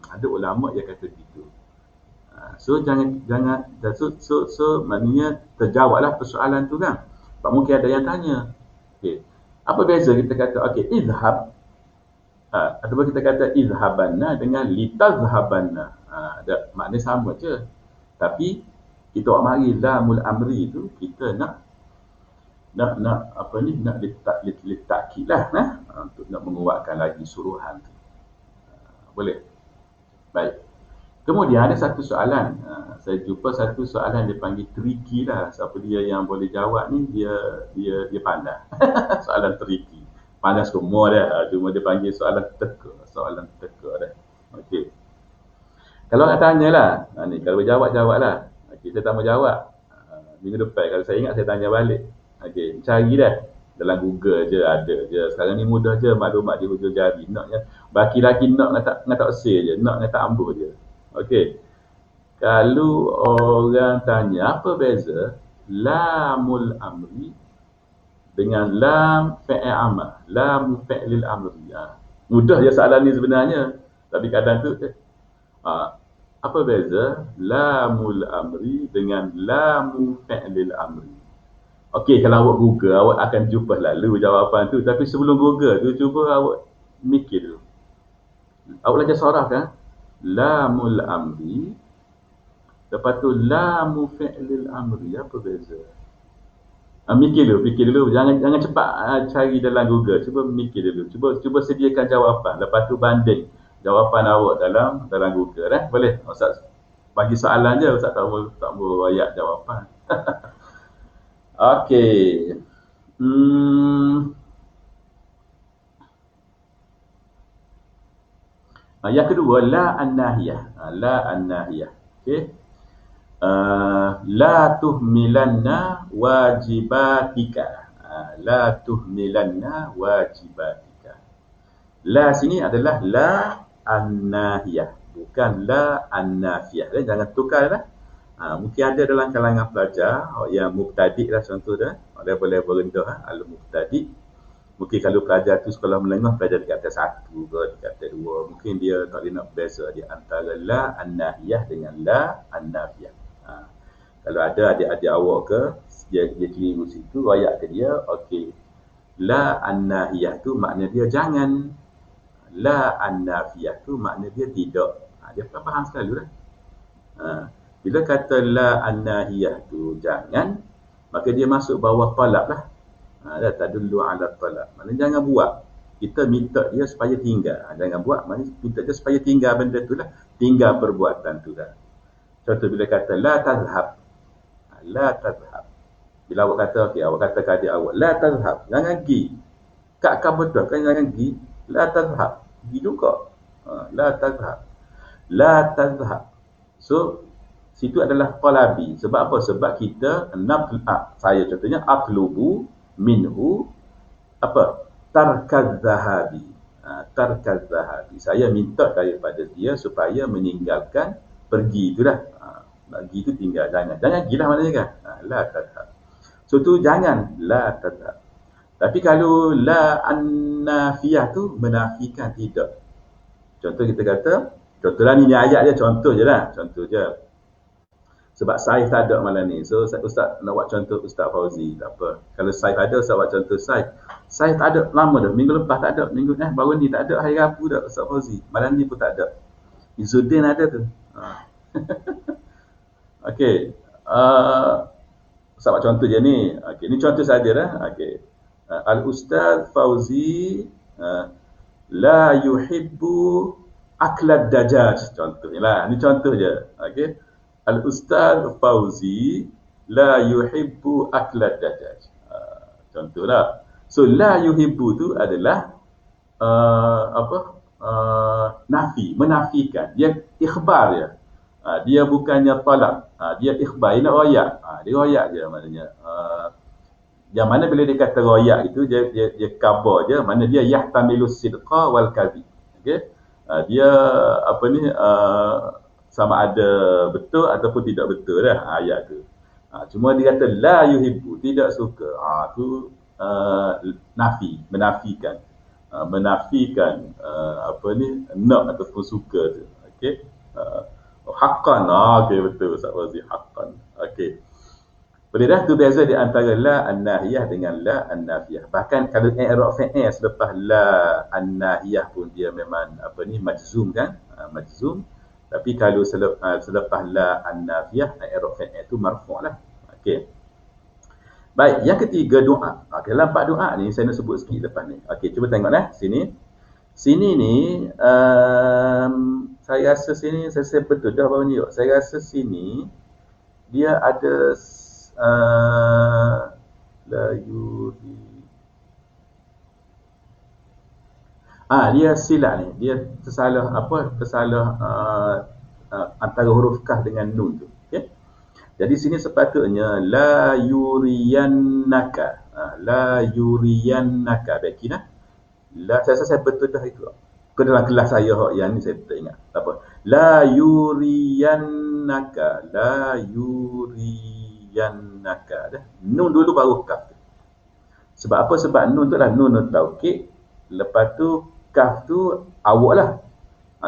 Ada ulama yang kata gitu. So maknanya terjawablah persoalan tu kan. Sebab mungkin ada yang tanya. Okey. Apa beza kita kata izhab ataupun kita kata izhabanna dengan litazhabanna. Ada makna sama je. Tapi kita buat mari lamul amri tu kita nak litakid lah untuk nak menguatkan lagi suruhan tu. Boleh. Baik. Kemudian ada satu soalan. Saya jumpa satu soalan dia panggil tricky lah. Siapa dia yang boleh jawab ni dia pandai. Soalan tricky. Pandai semua dah. Cuma dia panggil soalan teka. Soalan teka dah. Okey. Kalau nak tanya lah. Ni kalau jawab lah. Okey, saya tak mau jawab. Minggu depan kalau saya ingat saya tanya balik. Okey, cari dah. Dalam Google je ada je. Sekarang ni mudah je maklumat di hujung jari. Naknya laki-laki nak tak sale je. Nak tak ambil je. Okey. Kalau orang tanya apa beza lamul amri dengan lam fi'il amal, lam fi'lil amri. Mudah je soalan ni sebenarnya. Tapi kadang tu apa beza lamul amri dengan lam fi'lil amri? Okey, kalau awak Google awak akan jumpa lalu jawapan tu. Tapi sebelum Google tu cuba awak mikir dulu. Awak belajar saraf kan? Lamul amri lepas tu lamu fi'lil amri, apa beza? Fikir dulu. Jangan cepat cari dalam Google. Cuba mikir dulu. Cuba sediakan jawapan. Lepas tu banding jawapan awak dalam Google. Boleh? Ustaz bagi soalan je. Ustaz tak mau ayat jawapan. Okey. Yang kedua, la an-nahiyah. La an-nahiyah. Okey. La tuhmilanna wajibatika. La tuhmilanna wajibatika. La sini adalah la an-nahiyah. Bukan la an-nafiyah. Jangan tukar lah. Mungkin ada dalam kalangan pelajar yang mubtadi' lah contoh dah. Level rendah. Al-mubtadi'. Mungkin kalau pelajar tu sekolah menengah, pelajar dekat atas 1 ke, dekat atas 2. Mungkin dia tak boleh nak beza di antara la an-nahiyah dengan la an-nafiyah. Kalau ada adik-adik awak ke, dia keliru situ, royak ke dia, okey. La an-nahiyah tu makna dia jangan. La an-nafiyah tu makna dia tidak. Dia faham sekali lah. Bila kata la an-nahiyah tu jangan, maka dia masuk bawah talab lah. La tadullu ala talab. Maknanya jangan buat. Kita minta dia supaya tinggal. Jangan buat, maknanya minta dia supaya tinggal benda tu lah. Tinggal perbuatan tu lah. Contoh bila kata la tazhab. La tazhab. Bila awak kata, okey, awak kata ke adik awak, la tazhab. Jangan pergi. Kak betul kan jangan pergi. La tazhab. Pergi juga. La tazhab. La tazhab. So, situ adalah talabi. Sebab apa? Sebab kita saya contohnya atlubu minhu apa? Tarkaz zahabi. Tarkaz zahabi. Saya minta daripada dia supaya meninggalkan pergi itulah. Pergi itu tinggal. Jangan gilah maknanya kan? La tadhab. So tu jangan la tadhab. Tapi kalau la an-nafiyah tu menafikan tidak. Contoh kita kata, contohlah ni ayat je, contoh je lah. Contoh je. Sebab Saif tak ada malam ni. So Ustaz nak buat contoh Ustaz Fauzi, tak apa. Kalau Saif ada, Ustaz buat contoh Saif. Saif tak ada lama dah. Minggu lepas tak ada. Minggu baru ni tak ada. Hari Rabu dah Ustaz Fauzi. Malam ni pun tak ada. Izzuddin ada tu. Okey. Ustaz buat contoh je ni. Okey, ni contoh saja dah. Okey. Al-Ustaz Fauzi la yuhibbu aklad dajaj. Contohnya lah. Ni contoh je. Okey. Al-Ustaz Fauzi la yuhibbu aklad dajaj. Contoh lah. So, la yuhibbu tu adalah nafi, menafikan. Dia ikhbar dia. Dia bukannya talab. Dia ikhbar. Dia nak royak. Dia royak je maknanya. Yang mana bila dia kata royak itu, dia khabar je. Mana dia yahtamilu sidqa wal kadhib. Okay? Dia apa ni, sama ada betul ataupun tidak betul dah ayat tu. Cuma dia kata la yuhibbu, tidak suka. Tu nafi, menafikan. Menafikan apa ni, nak ataupun suka tu. Okey. Haqqan. Okey, betul Ustaz Fauzi, haqqan. Okey. Boleh dah, tu beza di antara la an-nahiyah dengan la an-nafiyah. Bahkan kalau i'rab fa'il selepas la an-nahiyah pun dia memang apa ni, majzum kan? Majzum. Tapi kalau selepas la an-nafiyah, i'rab fa'il tu marfu' lah. Okey. Baik, yang ketiga doa. Okey, dalam 4 doa ni saya nak sebut sikit lepas ni. Okey, cuba tengok sini. Sini ni saya rasa sini saya betul dah baru ni. Saya rasa sini dia ada la yuri. Dia silap ni. Dia tersalah antara huruf kaf dengan nun tu. Okey. Jadi sini sepatutnya la yuriyannaka. La yuriyannaka. Baiklah. Saya betul dah itu. Ke dalam kelas saya yang ni saya tak ingat. Tak apa. La yuriyannaka. La yuriyannaka. Dah. Nun dulu baru kaf. Sebab apa? Sebab nun tu lah nun taukid. Lepas tu kaf tu awak lah.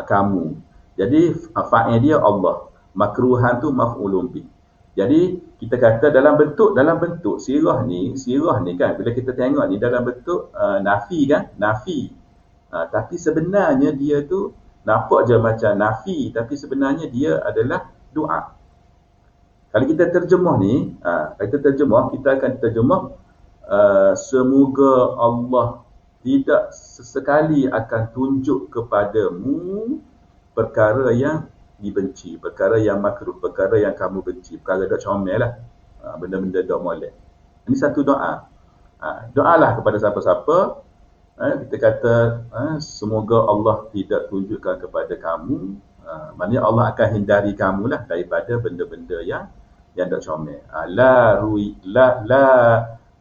Kamu. Jadi fa'il dia Allah. Makruhan tu maf'ulun bih. Jadi kita kata dalam bentuk sirah ni kan, bila kita tengok ni dalam bentuk nafi kan, nafi. Tapi sebenarnya dia tu nampak je macam nafi, tapi sebenarnya dia adalah doa. Kalau kita terjemah ni, kita akan terjemah semoga Allah tidak sesekali akan tunjuk kepadamu perkara yang dibenci, perkara yang makruh, perkara yang kamu benci, perkara dok comel lah, benda-benda dok molek. Ini satu doa. Doalah kepada siapa-siapa. Kita kata semoga Allah tidak tunjukkan kepada kamu, maknanya Allah akan hindari kamu lah daripada benda-benda yang dok comel. La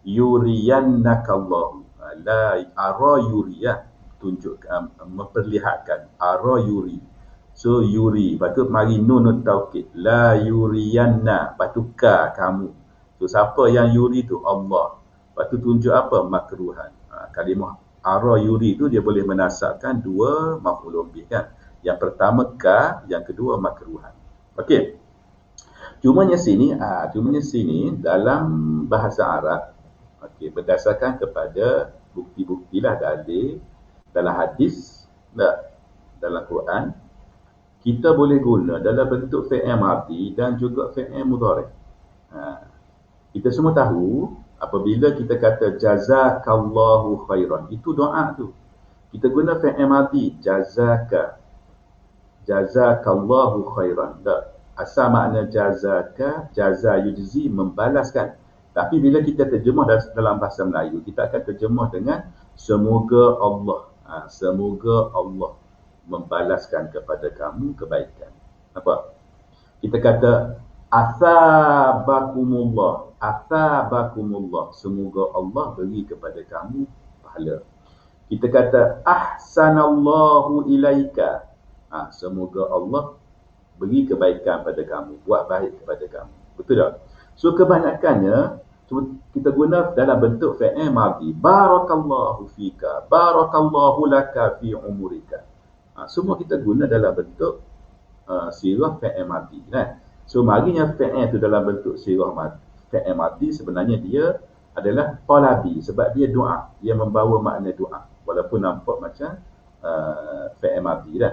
yuriyannaka Allah. La ara yuriyah, tunjuk, memperlihatkan. Ara yuri. So yuri, lepas tu mari nun taukid. La yuriyanna, lepas tu ka kamu. So siapa yang yuri tu? Allah. Lepas tu tunjuk apa? Makruhan. Kalimah ara yuri tu dia boleh menasabkan dua maf'ulun bih kan. Yang pertama ka, yang kedua makruhan. Okey. Cumanya sini dalam bahasa Arab, okey, berdasarkan kepada bukti-bukti lah dalil dalam hadis, dalam Quran, kita boleh guna dalam bentuk fi'il madhi dan juga fi'il mudhari'. Kita semua tahu apabila kita kata jazakallahu khairan, itu doa tu. Kita guna fi'il madhi, jazakallahu khairan. Asal makna jazaka, jaza yujzi, membalaskan. Tapi bila kita terjemah dalam bahasa Melayu, kita akan terjemah dengan semoga Allah. Semoga Allah membalaskan kepada kamu kebaikan. Apa? Kita kata athabakumullah. Semoga Allah beri kepada kamu pahala. Kita kata ahsanallahu ilaika. Semoga Allah beri kebaikan pada kamu, buat baik kepada kamu. Betul tak? So kebanyakannya kita guna dalam bentuk fi'il madhi. Barakallahu fika, barakallahu laka fi umurika. Semua kita guna dalam bentuk sirah fi'il madhi kan. So marinya fi'il tu dalam bentuk sirah madi, fi'il madi sebenarnya dia adalah talabi sebab dia doa, dia membawa makna doa walaupun nampak macam fi'il madi dah.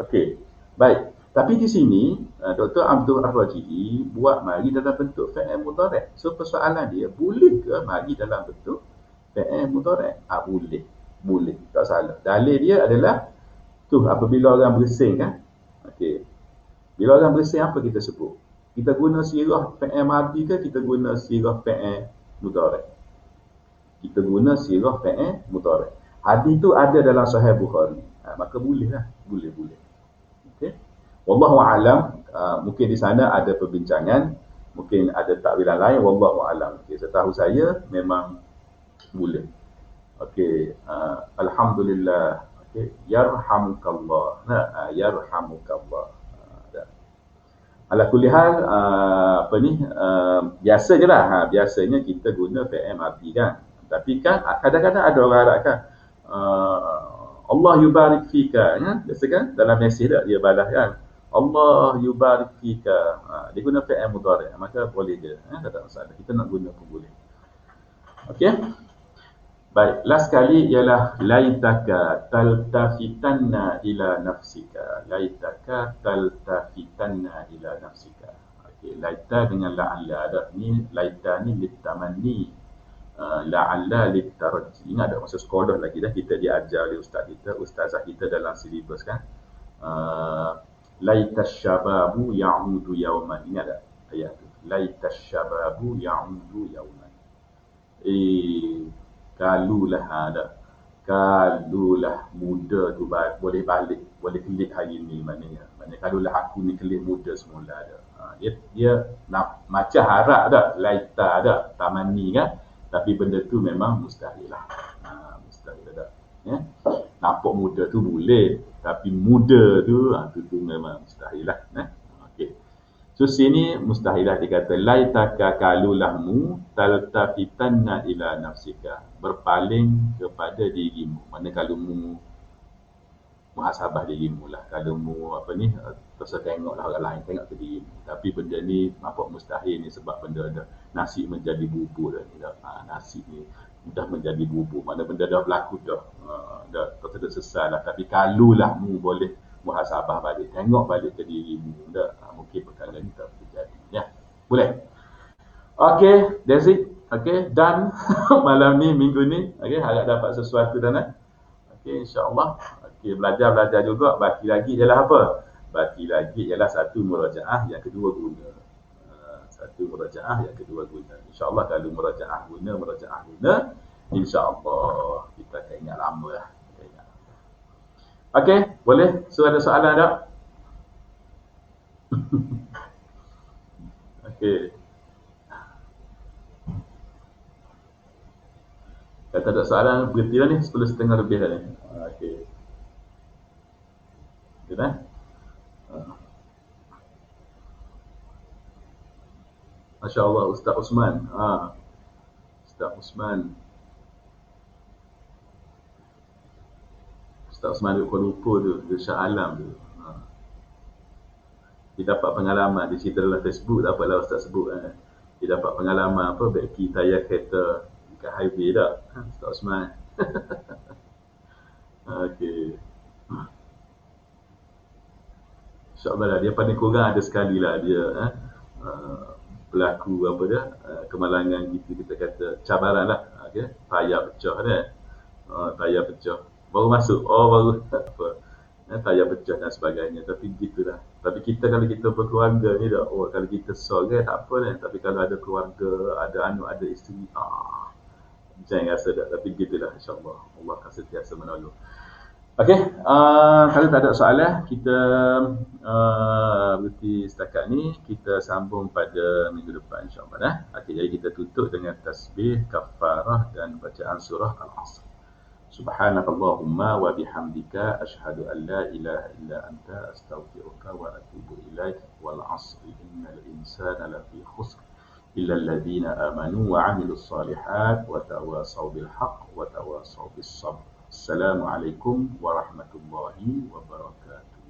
Okey. Baik. Tapi di sini Dr. Abdul Ar-Rajihi buat mari dalam bentuk fi'il mudhari'. So persoalan dia, boleh ke mari dalam bentuk fi'il mudhari'? Boleh. Boleh. Tak salah. Dalil dia adalah tu apabila orang bersin kan. Okey. Bila orang bersin apa kita sebut? Kita guna sirah fi'il madi ke kita guna sirah fi'il mudhari'? Kita guna sirah fi'il mudhari'. Hadis tu ada dalam Sahih Bukhari. Maka bolehlah. Boleh. Okey. Wallahu a'lam. Mungkin di sana ada perbincangan, mungkin ada takwilan lain, wallahu a'lam. Okey, setahu saya memang boleh. Okey, alhamdulillah. Okey, yarhamukallah. Yarhamukallah. Ala kulli hal biasa je lah. Biasanya kita guna fi'il madi kan. Tapi kan kadang-kadang ada orang Arab kan Allah yubarik fika kan? Biasa kan dalam mesej dia balas kan Allah yubarik fika. Dia guna fi'il mudhari', maka boleh je. Tak ada masalah. Kita nak guna pun boleh. Okey. Baik, last kali ialah laitaka taltafitanna ila nafsika. Laitaka taltafitanna ila nafsika. Okey, laita dengan la'alla ada ni, laita ni litamanni. La'alla litarji. Ingat tak masa sekolah lagi dah kita diajar oleh ustazah kita dalam silibus kan. Laitasyababu ya'udu yawman. Ingat tak ayat tu? Laitasyababu ya'udu yawman. Kalulah muda tu boleh balik, boleh kelip hari ni maknanya. Kalulah aku ni kelip muda semula ada. Dia nak macam harap dah, laita ada, tamani kan. Tapi benda tu memang mustahil lah. Mustahil ada. Ya? Nampak muda tu boleh, tapi muda tu tu memang mustahil lah. Okey. So sini mustahilah dikata laitaka kalulahmu taltafitanna ila nafsika, berpaling kepada dirimu. Mana kalau mu muhasabah dirimu lah, kalau mu terus tengoklah orang lain, tengok ke dirimu. Tapi benda ni nampak mustahil ni sebab benda dah nasi menjadi bubur dah. Nasi ni dah menjadi bubur, mana benda dah berlaku dah tersedut sesal lah. Tapi kalulah mu boleh muhasabah balik, tengok balik ke dirimu, mungkin perkara ni tak terjadi ya. Boleh. Okey, that's it. Okey, done malam ni, minggu ni. Okey, harap dapat sesuatu dan okey, insya-Allah. Okey, belajar juga. Baki lagi ialah apa? Baki lagi ialah satu murajaah, yang kedua guna. Satu murajaah, yang kedua guna. Insya-Allah kalau murajaah guna, insya-Allah kita akan ingat lama lah. Okey, boleh? So ada soalan tak? Okey. Kalau tak ada soalan, berhenti lah ni. 10:30 lebih dah ni. Okey. Okey dah? Masya Allah, Ustaz Osman. Ustaz Osman. Ustaz Osman duduk Kuala Lumpur tu, dia Shah Alam tu. Dia dapat pengalaman, dia cerita dalam Facebook, tak apalah Ustaz sebut. Dia dapat pengalaman beki tayar kereta dekat highway tak. Ustaz Osman. Okey. InsyaAllah lah, dia paling kurang ada sekali lah dia berlaku kemalangan kita kata cabaran lah. Okay? Tayar pecah kan. Tayar pecah. Baru masuk, baru tayar pecah dan sebagainya. Tapi gitulah. Tapi kita kalau kita berkeluarga ni dah, kalau kita sorry tak apa kan. Tapi kalau ada keluarga, ada anak, ada isteri, jangan rasa tak. Tapi gitulah, insyaAllah. Allah akan sentiasa menolong. Okey, kalau tak ada soalan, kita berhenti setakat ni. Kita sambung pada minggu depan, insyaAllah. Okey, jadi kita tutup dengan tasbih, kafarah dan bacaan surah Al-Asr. Subhanakallahumma wa bihamdika asyhadu an la ilaha illa anta astaghfiruka wa atubu ilaik. Wal 'asri innal insana lafi khusr illa alladhina amanu wa 'amilus shalihat wa tawasaw bil haqq wa tawasaw bis sabr. Assalamualaikum warahmatullahi wabarakatuh.